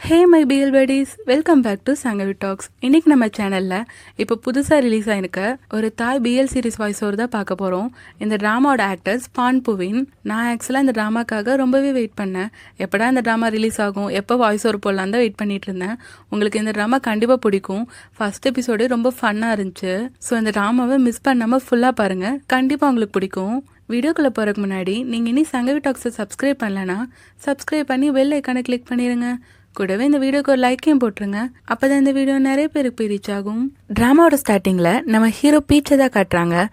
Hey my BL baddies, welcome back to Sangavi talks. இன்னைக்கு நம்ம சேனலில் இப்போ புதுசாக ரிலீஸ் ஆயிருக்க ஒரு தாய் பிஎல் சீரிஸ் வாய்ஸ் ஓவர் தான் பார்க்க போகிறோம். இந்த ட்ராமாவோட ஆக்டர்ஸ் பான் புவின். நான் ஆக்சுவலாக இந்த ட்ராமாக்காக ரொம்பவே வெயிட் பண்ணேன். எப்படா இந்த ட்ராமா ரிலீஸ் ஆகும், எப்போ வாய்ஸ் ஓவர் போடலாம் தான் வெயிட் பண்ணிட்டு இருந்தேன். உங்களுக்கு இந்த ட்ராமா கண்டிப்பாக பிடிக்கும். ஃபர்ஸ்ட் எபிசோடு ரொம்ப ஃபன்னாக இருந்துச்சு. ஸோ இந்த ட்ராமாவை மிஸ் பண்ணாமல் ஃபுல்லாக பாருங்கள், கண்டிப்பாக உங்களுக்கு பிடிக்கும். வீடியோக்குள்ளே போகிறதுக்கு முன்னாடி நீங்கள் இனி சங்கவி டாக்ஸை சப்ஸ்கிரைப் பண்ணலன்னா சப்ஸ்கிரைப் பண்ணி பெல் ஐக்கானை கிளிக் பண்ணிடுங்க. கூடவே இந்த வீடியோக்கு ஒரு லைக்கையும் போட்டுருங்க. அப்போதான் இந்த வீடியோ நிறைய பேருக்கு போய் ரீச் ஆகும். ட்ராமாவோட ஸ்டார்டிங்கில் நம்ம ஹீரோ பீச்சை தான் காட்டுறாங்க.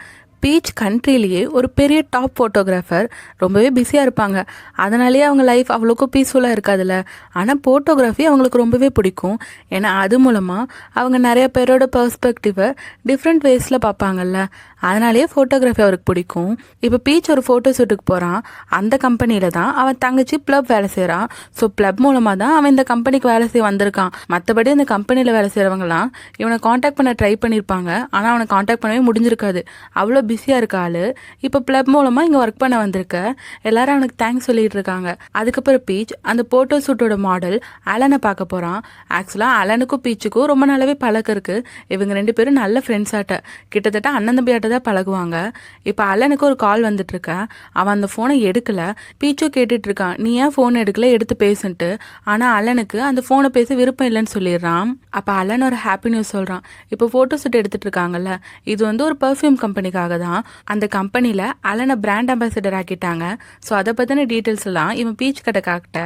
பீச் கண்ட்ரிலேயே ஒரு பெரிய டாப் ஃபோட்டோகிராஃபர், ரொம்பவே பிஸியாக இருப்பாங்க. அதனாலேயே அவங்க லைஃப் அவ்வளோக்கும் பீஸ்ஃபுல்லாக இருக்காதுல்ல. ஆனால் ஃபோட்டோகிராஃபி அவங்களுக்கு ரொம்பவே பிடிக்கும். ஏன்னா அது மூலமாக அவங்க நிறைய பேரோட பெர்ஸ்பெக்டிவை டிஃப்ரெண்ட் வேஸில் பார்ப்பாங்கல்ல. அதனாலேயே ஃபோட்டோகிராஃபி அவருக்கு பிடிக்கும். இப்போ பீச் ஒரு ஃபோட்டோ ஷூட்டுக்கு போகிறான். அந்த கம்பெனியில் தான் அவன் தங்கச்சி ப்ளப் வேலை செய்கிறான். ஸோ ப்ளப் மூலமாக தான் அவன் இந்த கம்பெனிக்கு வேலை செய்ய வந்திருக்கான். மற்றபடி இந்த கம்பெனியில் வேலை செய்கிறவங்களாம் இவனை காண்டாக்ட் பண்ண ட்ரை பண்ணியிருப்பாங்க. ஆனால் அவனை காண்டாக்ட் பண்ணவே முடிஞ்சிருக்காது. அவ்வளோ பிஸியாக இருக்க ஆள் இப்போ ப்ளப் மூலமாக இங்கே ஒர்க் பண்ண வந்திருக்க. எல்லாரும் அவனுக்கு தேங்க்ஸ் சொல்லிட்டு இருக்காங்க. அதுக்கப்புறம் பீச் அந்த ஃபோட்டோ ஷூட்டோட மாடல் அலனை பார்க்க போகிறான். ஆக்சுவலாக அலனுக்கும் பீச்சுக்கும் ரொம்ப நாளாவே பழக்கம் இருக்குது. இவங்க ரெண்டு பேரும் நல்ல ஃப்ரெண்ட்ஸ் ஆட்ட, கிட்டத்தட்ட அண்ணன் தம்பியாட்ட தான் பழகுவாங்க. இப்போ அலனுக்கு ஒரு கால் வந்துட்டு இருக்க. அவன் அந்த ஃபோனை எடுக்கல. பீச்சும் கேட்டுட்டு இருக்கான், நீ ஏன் ஃபோன் எடுக்கல, எடுத்து பேசுன்ட்டு. ஆனால் அலனுக்கு அந்த ஃபோனை பேச விருப்பம் இல்லைன்னு சொல்லிடுறான். அப்போ அலன் ஒரு ஹாப்பி நியூஸ் சொல்கிறான். இப்போ ஃபோட்டோ ஷூட் எடுத்துட்டு இருக்காங்கல்ல, இது வந்து ஒரு பர்ஃப்யூம் கம்பெனிக்காக தான். அந்த கம்பெனியில் அலனை பிராண்ட் அம்பாசிடர் ஆக்கிட்டாங்க. ஸோ அதை பற்றின டீட்டெயில்ஸ் எல்லாம் இவன் பீச் கிட்ட காட்ட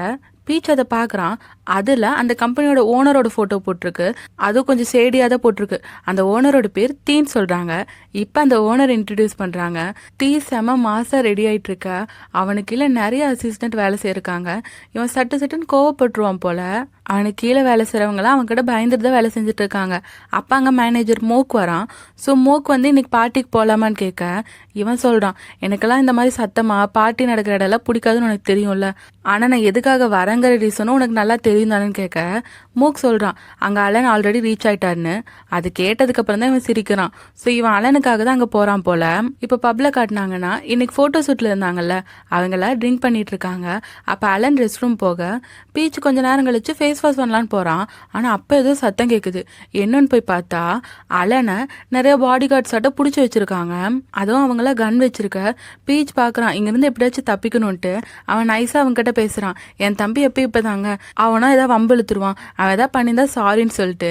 பீச் அதை பார்க்குறான். அதில் அந்த கம்பெனியோட ஓனரோட ஃபோட்டோ போட்டிருக்கு. அதுவும் கொஞ்சம் சேடியாக தான் போட்டிருக்கு. அந்த ஓனரோட பேர் தீன்னு சொல்கிறாங்க. இப்போ அந்த ஓனர் இன்ட்ரடியூஸ் பண்ணுறாங்க. தீ செம மாசாக ரெடி ஆகிட்டு இருக்க. அவனுக்கு கீழே நிறைய அசிஸ்டன்ட் வேலை செய்யிருக்காங்க. இவன் சட்டுன்னு கோவப்பட்டுருவான் போல. அவனுக்கு கீழே வேலை செய்கிறவங்களாம் அவன்கிட்ட பயந்துட்டு தான் வேலை செஞ்சுட்டு இருக்காங்க. அப்போ அங்கே மேனேஜர் மோக் வரான். ஸோ மோக் வந்து இன்னைக்கு பார்ட்டிக்கு போகலாமான்னு கேட்க இவன் சொல்கிறான், எனக்கெல்லாம் இந்த மாதிரி சத்தமாக பார்ட்டி நடக்கிற இடம்லாம் பிடிக்காதுன்னு உனக்கு தெரியும்ல. ஆனால் நான் எதுக்காக வரங்கிற ரீசனும் உனக்கு நல்லா தெரியும் தானேன்னு கேட்க மூக் சொல்கிறான், அங்கே அலன் ஆல்ரெடி ரீச் ஆயிட்டாருன்னு. அது கேட்டதுக்கப்புறம் தான் இவன் சிரிக்கிறான். ஸோ இவன் அலனுக்காக தான் அங்கே போகிறான் போல. இப்போ பப்ல காட்டினாங்கன்னா இன்னைக்கு ஃபோட்டோ ஷூட்டில் இருந்தாங்கல்ல, அவங்கள ட்ரிங்க் பண்ணிட்டு இருக்காங்க. அப்போ அலன் ரெஸ்ட் ரூம் போக பீச் கொஞ்ச நேரம் கழிச்சு ஃபேஸ் வாஷ் பண்ணலான்னு போகிறான். ஆனால் அப்போ ஏதோ சத்தம் கேட்குது. என்னன்னு போய் பார்த்தா அலனை நிறைய பாடி கார்ட்ஸாட்ட பிடிச்சி வச்சிருக்காங்க. அதுவும் அவங்கள கன் வச்சிருக்க. பீச் பார்க்குறான், இங்கேருந்து எப்படியாச்சும் தப்பிக்கணும்ட்டு. அவன் நைஸாக அவங்ககிட்ட பேசுகிறான், என் தம்பி இப்போ தாங்க அவனா ஏதாவது வம்பு இழுத்துருவான், அவன் ஏதாவது பண்ணியிருந்தா சாரின்னு சொல்லிட்டு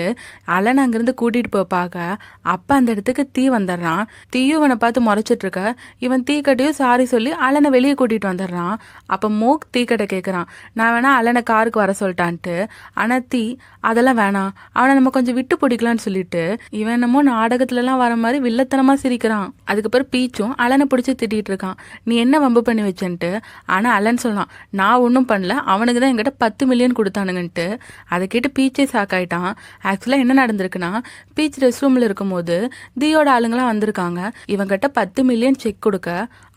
அலன் அங்கேருந்து கூட்டிகிட்டு போய் பார்க்க அப்போ அந்த இடத்துக்கு தீ வந்துடுறான். தீயும் இவனை பார்த்து முறைச்சிட்டு இருக்க. இவன் தீ கட்டையும் சாரி சொல்லி அலனை வெளியே கூட்டிகிட்டு வந்துடுறான். அப்போ மோக் தீ கட்டை கேட்குறான், நான் வேணா அலனை காருக்கு வர சொல்லிட்டான்ட்டு. ஆனால் தீ அதெல்லாம் வேணாம், அவனை நம்ம கொஞ்சம் விட்டு பிடிக்கலான்னு சொல்லிட்டு இவன் என்னமோ நாடகத்துலலாம் வர மாதிரி வில்லத்தனமாக சிரிக்கிறான். அதுக்கப்புறம் பீச்சும் அலனை பிடிச்சி திட்டிகிட்டு இருக்கான், நீ என்ன வம்பு பண்ணி வச்சேன்ட்டு. ஆனால் அலன் சொல்லலாம், நான் ஒன்றும் பண்ணல, அவனுக்கு தான் என்கிட்ட 10 மில்லியன் கொடுத்தானுங்கன்ட்டு. அதை கேட்டு பீச்சே சாக்காயிட்டான். ஆக்சுவலாக என்ன நடந்திருக்குன்னா, பீச் ரெஸ்ட் ரூமில் இருக்கும்போது தீயோட ஆளுங்களாம் வந்திருக்காங்க. இவங்கிட்ட 10 மில்லியன் செக் கொடுக்க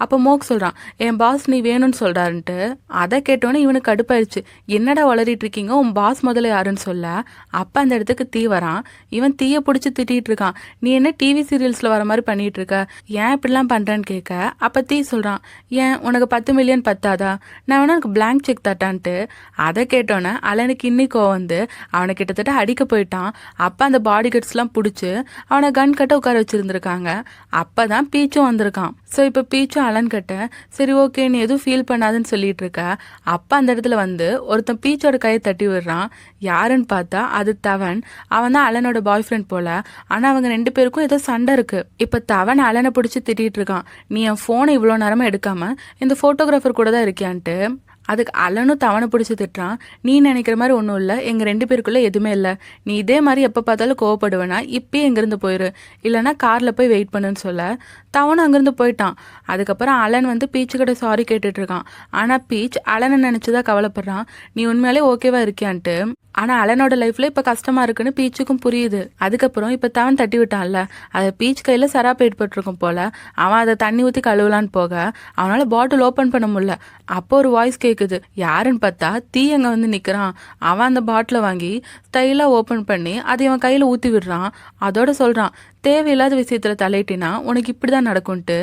அப்போ மோக் சொல்கிறான், என் பாஸ் நீ வேணும்னு சொல்கிறாருன்ட்டு. அதை கேட்டோன்னே இவனுக்கு கடுப்பாயிடுச்சு, என்னடா வளரிட்டு இருக்கீங்க, உன் பாஸ் முதல்ல யாருன்னு சொல்ல. அப்போ அந்த இடத்துக்கு தீ வரான். இவன் தீயை பிடிச்சி திட்டிகிட்டு இருக்கான், நீ என்ன டிவி சீரியல்ஸில் வர மாதிரி பண்ணிகிட்டு இருக்க, ஏன் இப்படிலாம் பண்ணுறேன்னு கேட்க அப்போ தீ சொல்கிறான், ஏன் உனக்கு 10 மில்லியன் பத்தாதா, நான் வேணா எனக்கு பிளாங்க் செக் தட்டான்ட்டு. அதை கேட்டோன்னே அலனுக்கு இன்னைக்கோ வந்து அவனை கிட்டத்தட்ட அடிக்க போயிட்டான். அப்போ அந்த பாடி கார்ட்ஸ்லாம் பிடிச்சி அவனை கன் கட்ட உட்கார வச்சுருந்துருக்காங்க. அப்போ தான் பீச்சும் வந்திருக்கான். ஸோ இப்போ பீச்சும் அலன் கட்ட சரி ஓகே நீ எதுவும் ஃபீல் பண்ணாதுன்னு சொல்லிட்டு இருக்க. அப்போ அந்த இடத்துல வந்து ஒருத்தன் பீச்சோட கையை தட்டி விடுறான். யாருன்னு பார்த்தா அது தவன். அவன் தான் அலனோட பாய் ஃப்ரெண்ட் போல. ஆனால் அவங்க ரெண்டு பேருக்கும் ஏதோ சண்டை இருக்கு. இப்போ தவன் அலனை பிடிச்சி திட்டிகிட்டு இருக்கான், நீ என் ஃபோனை இவ்வளோ நேரமாக எடுக்காம இந்த ஃபோட்டோகிராஃபர் கூட தான் இருக்கியான்ட்டு. அதுக்கு அலனும் தவனை பிடிச்சி திட்டுறான், நீ நினைக்கிற மாதிரி ஒன்றும் இல்லை, எங்கள் ரெண்டு பேருக்குள்ளே எதுவுமே இல்லை, நீ இதே மாதிரி எப்போ பார்த்தாலும் கோவப்படுவேனா இப்பயே எங்கேருந்து போயிரு, இல்லைனா காரில் போய் வெயிட் பண்ணுன்னு சொல்ல தவனும் அங்கேருந்து போயிட்டான். அதுக்கப்புறம் அலன் வந்து பீச்சுக்கிட்ட சாரி கேட்டுட்டு இருக்கான். ஆனால் பீச் அலனை நினச்சிதான் கவலைப்படுறான், நீ உண்மையாலே ஓகேவா இருக்கியான்ட்டு. ஆனால் அலனோட லைஃப்பில் இப்போ கஷ்டமாக இருக்குன்னு பீச்சுக்கும் புரியுது. அதுக்கப்புறம் இப்போ தவன் தட்டி விட்டான்ல, அதை பீச் கையில் சராப்பு ஏற்பட்டிருக்கும் போல். அவன் அதை தண்ணி ஊற்றி கழுவலான்னு போக அவனால் பாட்டில் ஓப்பன் பண்ண முடியல. அப்போ ஒரு வாய்ஸ் கேட்குது. யாருன்னு பார்த்தா தீ அங்கே வந்து நிற்கிறான். அவன் அந்த பாட்டிலை வாங்கி ஸ்டைலாக ஓப்பன் பண்ணி அதை இவன் கையில் ஊற்றி விடுறான். அதோட சொல்கிறான், தேவையில்லாத விஷயத்துல தலையிட்டினா உனக்கு இப்படிதான் நடக்கும்ட்டு.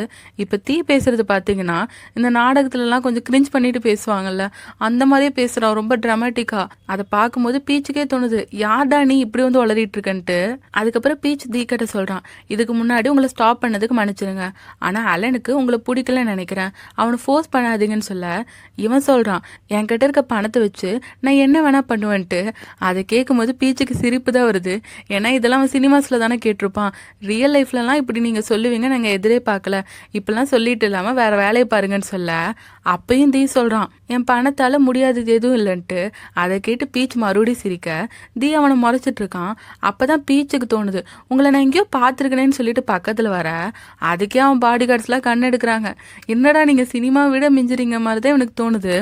இப்ப தீ பேசுறது பாத்தீங்கன்னா இந்த நாடகத்துலலாம் கொஞ்சம் கிரிஞ்ச் பண்ணிட்டு பேசுவாங்கல்ல, அந்த மாதிரியே பேசுறான் ரொம்ப டிராமட்டிக்கா. அதை பார்க்கும்போது பீச்சுக்கே தோணுது, யார்டா நீ இப்படி வந்து உளறிட்டு இருக்கன்ட்டு. அதுக்கப்புறம் பீச் தீ கிட்ட சொல்றான், இதுக்கு முன்னாடி உங்களை ஸ்டாப் பண்ணதுக்கு மன்னிச்சிருங்க, ஆனா அலனுக்கு உங்களை பிடிக்கலன்னு நினைக்கிறேன், அவனை ஃபோர்ஸ் பண்ணாதீங்கன்னு சொல்ல இவன் சொல்றான், என்கிட்ட இருக்க பணத்தை வச்சு நான் என்ன வேணா பண்ணுவேன்ட்டு. அதை கேட்கும்போது பீச்சுக்கு சிரிப்பு தான் வருது. ஏன்னா இதெல்லாம் அவன் சினிமாஸ்ல தானே கேட்டிருப்பான். ரியல் லைஃப்லலாம் இப்படி நீங்க சொல்லுவீங்க நாங்க எதிரே பார்க்கல, இப்பெல்லாம் சொல்லிட்டு இல்லாம வேற வேலையை பாருங்கன்னு சொல்ல அப்பயும் தீ சொல்றான், என் பணத்தால முடியாதது எதுவும் இல்லைன்ட்டு. அதை கேட்டு பீச் மறுபடியும் சிரிக்க தீ அவனை முறைச்சிட்டு இருக்கான். அப்பதான் பீச்சுக்கு தோணுது, உங்களை நான் எங்கேயோ பார்த்துருக்கேன்னு சொல்லிட்டு பக்கத்துல வர அதுக்கே அவன் பாடி கார்ட்ஸ்லாம் கண் எடுக்கிறாங்க. என்னடா நீங்க சினிமா விட மிஞ்சுறீங்க மாதிரிதான் எனக்கு தோணுது.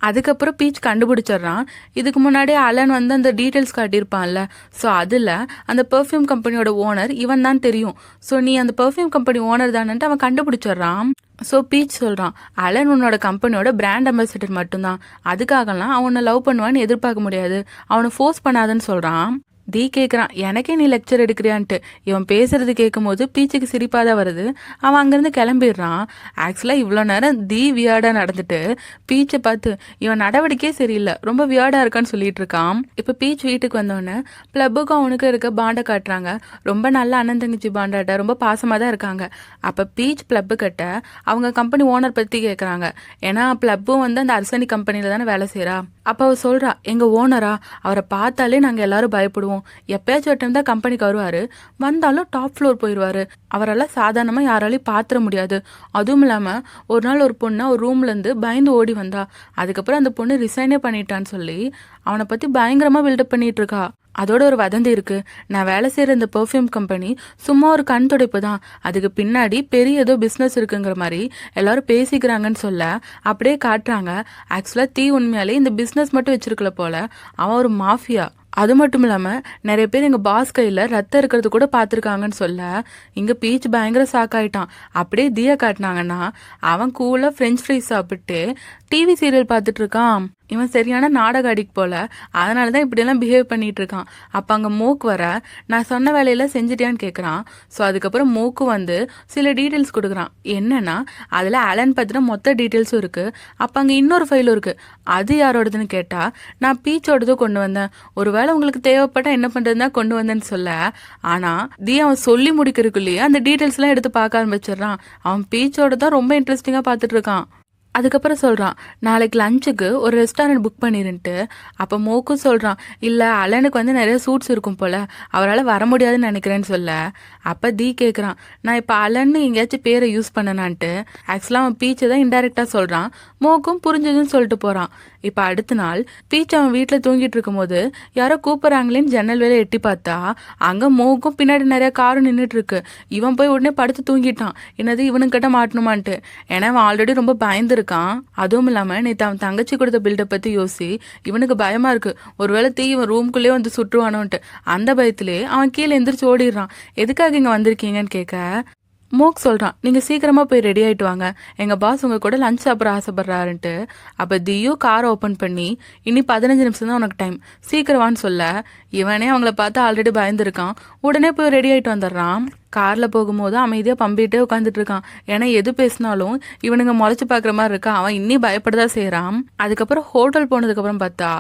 அதுக்கப்புறம் பீச் கண்டுபிடிச்சிடுறான், இதுக்கு முன்னாடி அலன் வந்து அந்த டீட்டெயில்ஸ் காட்டியிருப்பான்ல, ஸோ அதில் அந்த பெர்ஃப்யூம் கம்பெனியோட ஓனர் இவன் தான் தெரியும். ஸோ நீ அந்த பெர்ஃப்யூம் கம்பெனி ஓனர் தானன்ட்டு அவன் கண்டுபிடிச்சிடுறான். ஸோ பீச் சொல்கிறான், அலன் உன்னோட கம்பெனியோட பிராண்ட் அம்பாசிடர் மட்டும்தான், அதுக்காகலாம் அவனை லவ் பண்ணுவான்னு எதிர்பார்க்க முடியாது, அவனை ஃபோர்ஸ் பண்ணாதன்னு சொல்கிறான். தீ கேட்குறான், எனக்கே நீ லெக்சர் எடுக்கிறியான்ட்டு. இவன் பேசுறது கேட்கும் போது பீச்சுக்கு சிரிப்பாக தான் வருது. அவன் அங்கேருந்து கிளம்பிடுறான். ஆக்சுவலாக இவ்வளோ நேரம் தீ வியார்டாக நடந்துட்டு பீச்சை பார்த்து இவன் நடவடிக்கையே சரியில்லை, ரொம்ப வியார்டாக இருக்கான்னு சொல்லிட்டு இருக்கான். இப்போ பீச் வீட்டுக்கு வந்தோடனே ப்ளப்புக்கும் அவனுக்கு இருக்க பாண்டை காட்டுறாங்க. ரொம்ப நல்ல அண்ணன் தங்கச்சி பாண்டாட்ட ரொம்ப பாசமாக தான் இருக்காங்க. அப்போ பீச் ப்ளப்பு கிட்ட அவங்க கம்பெனி ஓனர் பற்றி கேட்குறாங்க. ஏன்னா ப்ளப்பும் வந்து அந்த அர்சனி கம்பெனியில் தானே வேலை செய்கிறா. அப்போ அவள் சொல்கிறா, எங்கள் ஓனரா, அவரை பார்த்தாலே நாங்கள் எல்லாரும் பயப்படுவோம், எப்பயாச்சும் ஒரு டைம் தான் கம்பெனிக்கு வருவார், வந்தாலும் டாப் ஃப்ளோர் போயிடுவார், அவரெல்லாம் சாதாரணமாக யாராலையும் பார்த்துட முடியாது. அதுவும் இல்லாமல் ஒரு நாள் ஒரு பொண்ணு ஒரு ரூம்லேருந்து பயந்து ஓடி வந்தா, அதுக்கப்புறம் அந்த பொண்ணு ரிசைனே பண்ணிட்டான்னு சொல்லி அவனை பற்றி பயங்கரமாக பில்டப் பண்ணிட்டு இருக்கா. அதோட ஒரு வதந்தி இருக்கு, நான் வேலை செய்கிற இந்த பெர்ஃப்யூம் கம்பெனி சும்மா ஒரு கண் துடைப்பு தான், அதுக்கு பின்னாடி பெரிய ஏதோ பிஸ்னஸ் இருக்குங்கிற மாதிரி எல்லாரும் பேசிக்கிறாங்கன்னு சொல்ல அப்படியே காட்டுறாங்க. ஆக்சுவலாக தீ உண்மையாலே இந்த பிஸ்னஸ் மட்டும் வச்சிருக்கல போல, அவன் ஒரு மாஃபியா. அது மட்டும் இல்லாமல் நிறைய பேர் எங்கள் பாஸ் கையில் ரத்தம் இருக்கிறது கூட பார்த்துருக்காங்கன்னு சொல்ல இங்கே பீச் பயங்கர சாக்காயிட்டான். அப்படியே தீயா காட்டினாங்கன்னா அவன் கூலாக ஃப்ரெஞ்ச் ஃப்ரைஸ் சாப்பிட்டு டிவி சீரியல் பார்த்துட்டு இருக்கான். இவன் சரியான நாடக அடிக்கு போல, அதனால தான் இப்படியெல்லாம் பிஹேவ் பண்ணிட்டு இருக்கான். அப்போ அங்கே மூக்கு வர, நான் சொன்ன வேலையெல்லாம் செஞ்சுட்டியான்னு கேட்குறான். ஸோ அதுக்கப்புறம் மூக்கு வந்து சில டீட்டெயில்ஸ் கொடுக்குறான். என்னன்னா அதில் அலன் பற்றின மொத்த டீட்டெயில்ஸும் இருக்குது. அப்போ அங்கே இன்னொரு ஃபைலும் இருக்குது, அது யாரோடதுன்னு கேட்டால் நான் பீச்சோடதும் கொண்டு வந்தேன், ஒருவேளை உங்களுக்கு தேவைப்பட்ட என்ன பண்ணுறதுனா கொண்டு வந்தேன்னு சொல்ல, ஆனால் அவன் சொல்லி முடிக்கிறதுக்குள்ளேயே அந்த டீட்டெயில்ஸ்லாம் எடுத்து பார்க்க ஆரம்பிச்சிடுறான். அவன் பீச்சோட தான் ரொம்ப இன்ட்ரெஸ்டிங்காக பார்த்துட்டு இருக்கான். அதுக்கப்புறம் சொல்கிறான், நாளைக்கு லஞ்சுக்கு ஒரு ரெஸ்டாரண்ட் புக் பண்ணிருன்ட்டு. அப்போ மோக்கும் சொல்கிறான், இல்லை அலனுக்கு வந்து நிறைய சூட்ஸ் இருக்கும் போல், அவரால் வர முடியாதுன்னு நினைக்கிறேன்னு சொல்ல அப்போ தீ கேட்குறான், நான் இப்போ அலன்னு எங்கேயாச்சும் பேரை யூஸ் பண்ணனான்ட்டு. ஆக்சுவலாக அவன் பீச்சை தான் இன்டெரக்டாக சொல்கிறான். மோக்கும் புரிஞ்சதுன்னு சொல்லிட்டு போகிறான். இப்போ அடுத்த நாள் பீச் அவன் வீட்டில் தூங்கிட்டு இருக்கும்போது யாரோ கூப்பிட்றாங்களேன்னு ஜன்னல் வேலை எட்டி பார்த்தா அங்கே மோக்கும் பின்னாடி நிறைய காரும் நின்றுட்டு இருக்கு. இவன் போய் உடனே படுத்து தூங்கிட்டான், என்னது இவனுக்கிட்ட மாட்டணுமான்ட்டு. ஏன்னா அவன் ஆல்ரெடி ரொம்ப பயந்து இருக்கான். அதுவும் இல்லாமல் நேற்று அவன் தங்கச்சி கொடுத்த பில்டப் பற்றி யோசி இவனுக்கு பயமாக இருக்கு, ஒருவேளை தீ இவன் ரூம்குள்ளேயே வந்து சுற்றுவானோன்ட்டு. அந்த பயத்திலே அவன் கீழே எந்திரிச்சு ஓடிடுறான். எதுக்காக இங்கே வந்திருக்கீங்கன்னு கேட்க மோக் சொல்கிறான், நீங்கள் சீக்கிரமாக போய் ரெடி ஆகிட்டு வாங்க, எங்கள் பாஸ் உங்கள் கூட லஞ்ச் சாப்பிட ஆசைப்பட்றாருன்ட்டு. அப்போ தியோ காரை ஓப்பன் பண்ணி, இனி 15 நிமிஷம் தான் உனக்கு டைம், சீக்கிரவான்னு சொல்ல இவனே அவங்கள பார்த்து ஆல்ரெடி பயந்துருக்கான். உடனே போய் ரெடி ஆகிட்டு வந்துடுறான். காரில் போகும்போது அமைதியாக பம்பிகிட்டே உட்காந்துட்டு இருக்கான். ஏன்னா எது பேசினாலும் இவனுங்க முறைச்சி பார்க்குற மாதிரி இருக்கா. அவன் இன்னும் பயப்படதான் செய்கிறான். அதுக்கப்புறம் ஹோட்டல் போனதுக்கப்புறம் பார்த்தா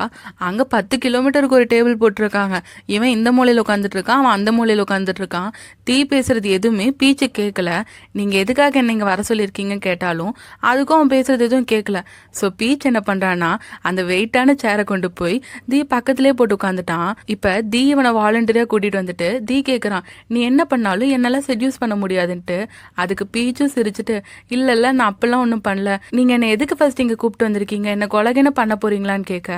அங்கே 10 கிலோமீட்டருக்கு ஒரு டேபிள் போட்டிருக்காங்க. இவன் இந்த மூலையில் உட்காந்துட்டு இருக்கான், அவன் அந்த மூலையில் உட்காந்துட்டு இருக்கான். தீ பேசுறது எதுவுமே பீச்சு கேட்கல. நீங்கள் எதுக்காக என்ன இங்கே வர சொல்லியிருக்கீங்கன்னு கேட்டாலும் அதுக்கும் அவன் பேசுறது எதுவும் கேட்கல. ஸோ பீச் என்ன பண்ணுறான்னா அந்த வெயிட்டான சேரை கொண்டு போய் தீ பக்கத்துலேயே போட்டு உட்காந்துட்டான். இப்போ தீ இவனை வாலண்டியராக கூட்டிகிட்டு வந்துட்டு தீ கேட்குறான், நீ என்ன பண்ணாலும் என்னால் செட்யூஸ் பண்ண முடியாதுன்ட்டு. அதுக்கு பீச்சும் சிரிச்சுட்டு, இல்லைல்ல நான் அப்பெல்லாம் ஒன்றும் பண்ணல, நீங்கள் என்னை எதுக்கு ஃபர்ஸ்ட் இங்கே கூப்பிட்டு வந்திருக்கீங்க, என்ன கொலகேன பண்ண போறீங்களான்னு கேட்க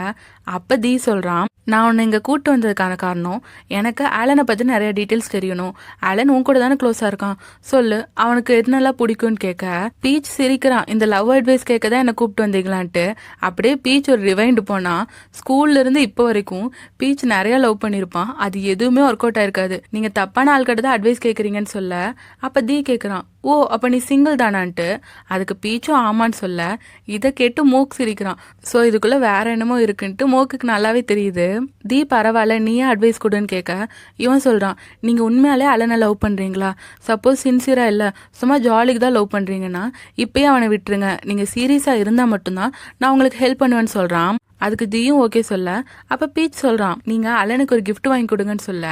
அப்போ தீ சொல்கிறான், நான் உன்னை இங்கே கூப்பிட்டு வந்ததுக்கான காரணம் எனக்கு ஆலனை பற்றி நிறைய டீட்டெயில்ஸ் தெரியணும். ஆலன் உன் கூட தானே க்ளோஸாக இருக்கான், சொல்லு அவனுக்கு என்னெல்லாம் பிடிக்கும்னு கேட்க பீச் சிரிக்கிறான், இந்த லவ் அட்வைஸ் கேட்க தான் என்னை கூப்பிட்டு வந்தீங்களான்ட்டு. அப்படியே பீச் ஒரு ரிவைண்டு போனால் ஸ்கூல்லேருந்து இப்போ வரைக்கும் பீச் நிறைய லவ் பண்ணியிருப்பான், அது எதுவுமே ஒர்க் அவுட் ஆயிருக்காது. நீங்கள் தப்பான ஆள்கிட்ட தான் அட்வைஸ் கேட்குறீங்க பண்றீங்கன்னு சொல்ல அப்ப தீ கேக்குறான், ஓ அப்ப நீ சிங்கிள் தானான்ட்டு. அதுக்கு பீச்சும் ஆமான்னு சொல்ல இதை கேட்டு மோக் சிரிக்கிறான். ஸோ இதுக்குள்ள வேற என்னமோ இருக்குன்ட்டு மோக்குக்கு நல்லாவே தெரியுது. தீ பரவாயில்ல நீயே அட்வைஸ் கொடுன்னு கேட்க இவன் சொல்றான், நீங்க உண்மையாலே அலனை லவ் பண்றீங்களா? சப்போஸ் சின்சியரா இல்ல சும்மா ஜாலிக்கு தான் லவ் பண்றீங்கன்னா இப்பயே அவனை விட்டுருங்க. நீங்க சீரியஸா இருந்தா மட்டும்தான் நான் உங்களுக்கு ஹெல்ப் பண்ணுவேன்னு சொல்றான். அதுக்கு தீயும் ஓகே சொல்ல அப்ப பீச் சொல்றான், நீங்க அலனுக்கு ஒரு கிஃப்ட் வாங்கி கொடுங்கன்னு சொல்ல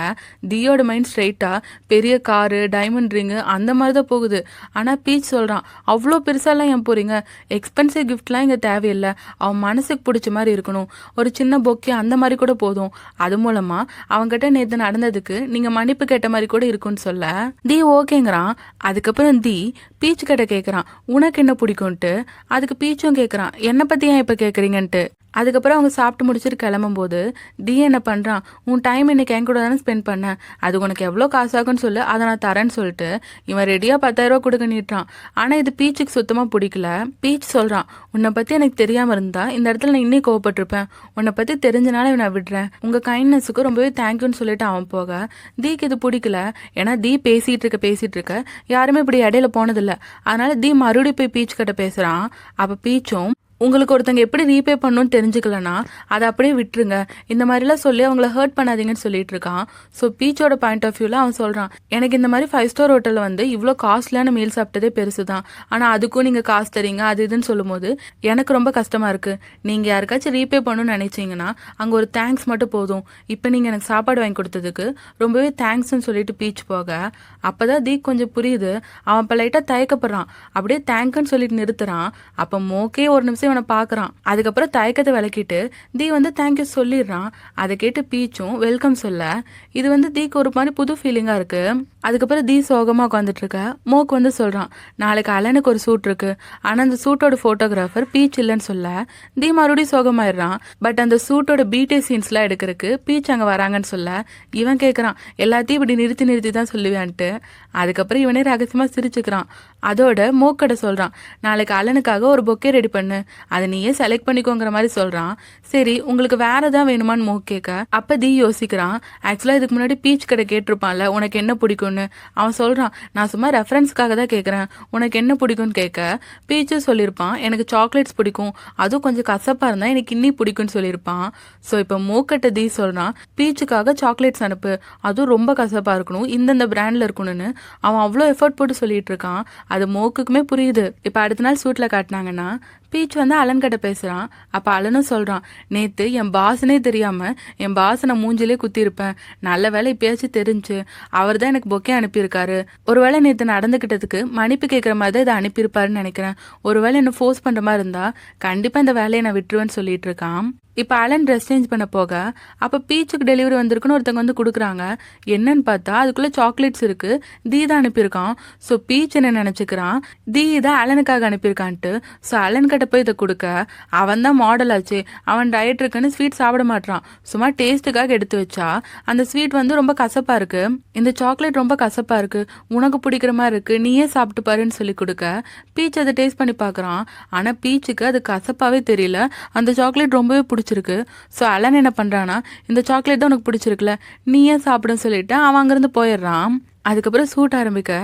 தீயோட மைண்ட் ஸ்ட்ரைட்டா பெரிய காரு டைமண்ட் ரிங்கு அந்த மாதிரி தான் போகுது. ஆனா பீச் சொல்றான், அவ்வளோ பெருசாலாம் ஏன் போறீங்க? எக்ஸ்பென்சிவ் கிஃப்ட்லாம் இங்க தேவையில்லை. அவன் மனசுக்கு பிடிச்ச மாதிரி இருக்கணும். ஒரு சின்ன பொக்கே அந்த மாதிரி கூட போதும். அது மூலமா அவன்கிட்ட நேத்து நடந்ததுக்கு நீங்க மன்னிப்பு கேட்ட மாதிரி கூட இருக்கும்னு சொல்ல தீ ஓகேங்கிறான். அதுக்கப்புறம் தீ பீச் கிட்ட கேட்கறான், உனக்கு என்ன பிடிக்கும்ட்டு. அதுக்கு பீச்சும் கேட்கறான், என்னை பத்தி ஏன் இப்ப கேக்குறீங்கன்ட்டு. அதுக்கப்புறம் அவங்க சாப்பிட்டு முடிச்சுட்டு கிளம்பும் போது டி என்ன பண்றான், உன் டைம் இன்னைக்கு என் கூட தானே ஸ்பெண்ட் பண்ண, அது உனக்கு எவ்வளோ காசு ஆகுன்னு சொல்லு, அதை நான் தரேன்னு சொல்லிட்டு இவன் ரெடியா 10,000 ரூபா கொடுக்க நீட்டான். ஆனா இது பீச்சுக்கு சுத்தமா பிடிக்கல. பீச் சொல்றான், உன்னை பத்தி எனக்கு தெரியாம இருந்தா இந்த இடத்துல நான் இன்னும் கோவப்பட்டிருப்பேன். உன்னை பத்தி தெரிஞ்சனால நான் விடுறேன். உங்க கைண்ட்னஸுக்கு ரொம்பவே தேங்க்யூன்னு சொல்லிட்டு அவன் போக தீக்கு இது பிடிக்கல. ஏன்னா தீ பேசிட்டு இருக்க யாருமே இப்படி இடையில போனதில்லை. அதனால தீ மறுபடியும் போய் பீச் கிட்ட பேசுறான். அப்ப பீச்சும், உங்களுக்கு ஒருத்தங்க எப்படி ரீபே பண்ணணும்னு தெரிஞ்சுக்கலன்னா அதை அப்படியே விட்டுருங்க, இந்த மாதிரிலாம் சொல்லி அவங்கள ஹர்ட் பண்ணாதீங்கன்னு சொல்லிட்டு இருக்கான். ஸோ பீச்சோட பாயிண்ட் ஆஃப் வியூவில் அவன் சொல்கிறான், எனக்கு இந்த மாதிரி 5 ஸ்டார் ஹோட்டலில் வந்து இவ்வளோ காஸ்ட்லியான மீல் சாப்பிட்டதே பெருசு தான். ஆனால் அதுக்கும் நீங்கள் காசு தரீங்க அது இதுன்னு சொல்லும்போது எனக்கு ரொம்ப கஷ்டமாக இருக்குது. நீங்கள் யாருக்காச்சும் ரீபே பண்ணணும்னு நினைச்சீங்கன்னா அங்கே ஒரு தேங்க்ஸ் மட்டும் போதும். இப்போ நீங்கள் எனக்கு சாப்பாடு வாங்கி கொடுத்ததுக்கு ரொம்பவே தேங்க்ஸ்ன்னு சொல்லிட்டு பீச் போக அப்போதான் தீக் கொஞ்சம் புரியுது. அவன் இப்போ லைட்டாக தயக்கப்படுறான். அப்படியே தேங்க்னு சொல்லிட்டு நிறுத்துறான். அப்போ மோக்கே ஒரு நிமிஷம் இவனை பாக்குறான். அதுக்கப்புறம் தயக்கத்தை விளக்கிட்டு தீ வந்து தேங்க்யூ சொல்லிடுறான். அதை கேட்டு பீச்சும் வெல்கம் சொல்ல இது வந்து தீக்கு ஒரு மாதிரி புது ஃபீலிங்கா இருக்கு. அதுக்கப்புறம் தீ சோகமா உட்காந்துட்டு இருக்க மோக் வந்து சொல்றான், நாளைக்கு அலனுக்கு ஒரு சூட் இருக்கு. ஆனா அந்த சூட்டோட போட்டோகிராஃபர் பீச் இல்லைன்னு சொல்ல தீ மறுபடியும் சோகமாயிடுறான். பட் அந்த சூட்டோட பிடி சீன்ஸ்லாம் எடுக்கிறதுக்கு பீச் அங்க வராங்கன்னு சொல்ல இவன் கேட்கறான், எல்லாத்தையும் இப்படி நிறுத்தி நிறுத்தி தான் சொல்லுவேன்ட்டு. அதுக்கப்புறம் இவனே ரகசியமா சிரிச்சுக்கிறான். அதோட மோக்கடை சொல்றான், நாளைக்கு அலனுக்காக ஒரு பொக்கே ரெடி பண்ணு, அதை நீயே செலக்ட் பண்ணிக்கோங்கிற மாதிரி சொல்றான். சரி உங்களுக்கு வேற ஏதாவது வேணுமான்னு மோக் கேட்க அப்ப தீ யோசிக்கிறான். ஆக்சுவலா இதுக்கு முன்னாடி பீச் கடை கேட்டிருப்பான்ல உனக்கு என்ன பிடிக்கும்னு. அவன் சொல்றான், நான் சும்மா ரெஃபரன்ஸ்க்காக தான் கேட்கறேன், உனக்கு என்ன பிடிக்கும்னு கேட்க பீச்சும் சொல்லியிருப்பான், எனக்கு சாக்லேட்ஸ் பிடிக்கும், அதுவும் கொஞ்சம் கசப்பா இருந்தா எனக்கு இன்னி பிடிக்கும்னு சொல்லியிருப்பான். ஸோ இப்போ மோக்கட்ட தீ சொல்றான், பீச்சுக்காக சாக்லேட்ஸ் அனுப்பு, அதுவும் ரொம்ப கசப்பா இருக்கணும், இந்தந்த பிராண்ட்ல இருக்கணும்னு அவன் அவ்வளோ எஃபர்ட் போட்டு சொல்லிட்டு இருக்கான். அது மோக்குக்குமே புரியுது. இப்போ அடுத்த நாள் சூட்ல காட்டினாங்கன்னா பீச் வந்து அலன் கிட்ட பேசுறான். அப்ப அலனும் சொல்றான், நேத்து என் பாஸ்னே தெரியாம என் பாஸ் நான் மூஞ்சிலே குத்திருப்பேன், நல்ல வேலை இப்பயாச்சும் தெரிஞ்சு அவர் தான் எனக்கு பொக்கே அனுப்பியிருக்காரு. ஒருவேளை நேத்து நடந்துகிட்டதுக்கு மன்னிப்பு கேட்கற மாதிரி தான் இதை அனுப்பியிருப்பாருன்னு நினைக்கிறேன். ஒருவேளை என்ன ஃபோர்ஸ் பண்ற மாதிரி இருந்தா கண்டிப்பா இந்த வேலையை நான் விட்டுருவேன்னு சொல்லிட்டு இருக்கான். இப்போ அலன் ட்ரெஸ் சேஞ்ச் பண்ண போக அப்போ பீச்சுக்கு டெலிவரி வந்திருக்குன்னு ஒருத்தவங்க வந்து கொடுக்குறாங்க. என்னன்னு பார்த்தா அதுக்குள்ளே சாக்லேட்ஸ் இருக்கு. தீ தான் அனுப்பியிருக்கான். ஸோ பீச் என்ன நினச்சிக்கிறான், தீ தான் அலனுக்காக அனுப்பியிருக்கான்ட்டு. ஸோ அலன் கிட்ட போய் இதை கொடுக்க அவன் தான் மாடல் ஆச்சு, அவன் டயட் இருக்குன்னு ஸ்வீட் சாப்பிட மாட்டான், சும்மா டேஸ்ட்டுக்காக எடுத்து வச்சா அந்த ஸ்வீட் வந்து ரொம்ப கசப்பா இருக்கு, இந்த சாக்லேட் ரொம்ப கசப்பா இருக்கு, உனக்கு பிடிக்கிற மாதிரி இருக்கு, நீயே சாப்பிட்டு பாருன்னு சொல்லி கொடுக்க பீச் அதை டேஸ்ட் பண்ணி பார்க்குறான். ஆனால் பீச்சுக்கு அது கசப்பாவே தெரியல, அந்த சாக்லேட் ரொம்பவே பிடிச்சிருக்கு. ஸோ அலன் என்ன பண்றானா, இந்த சாக்லேட் தான் உனக்கு பிடிச்சிருக்குல நீயே சாப்பிடுன்னு சொல்லிட்டு அவன் அங்கிருந்து போயிடுறான். அதுக்கப்புறம் சூட் ஆரம்பிக்க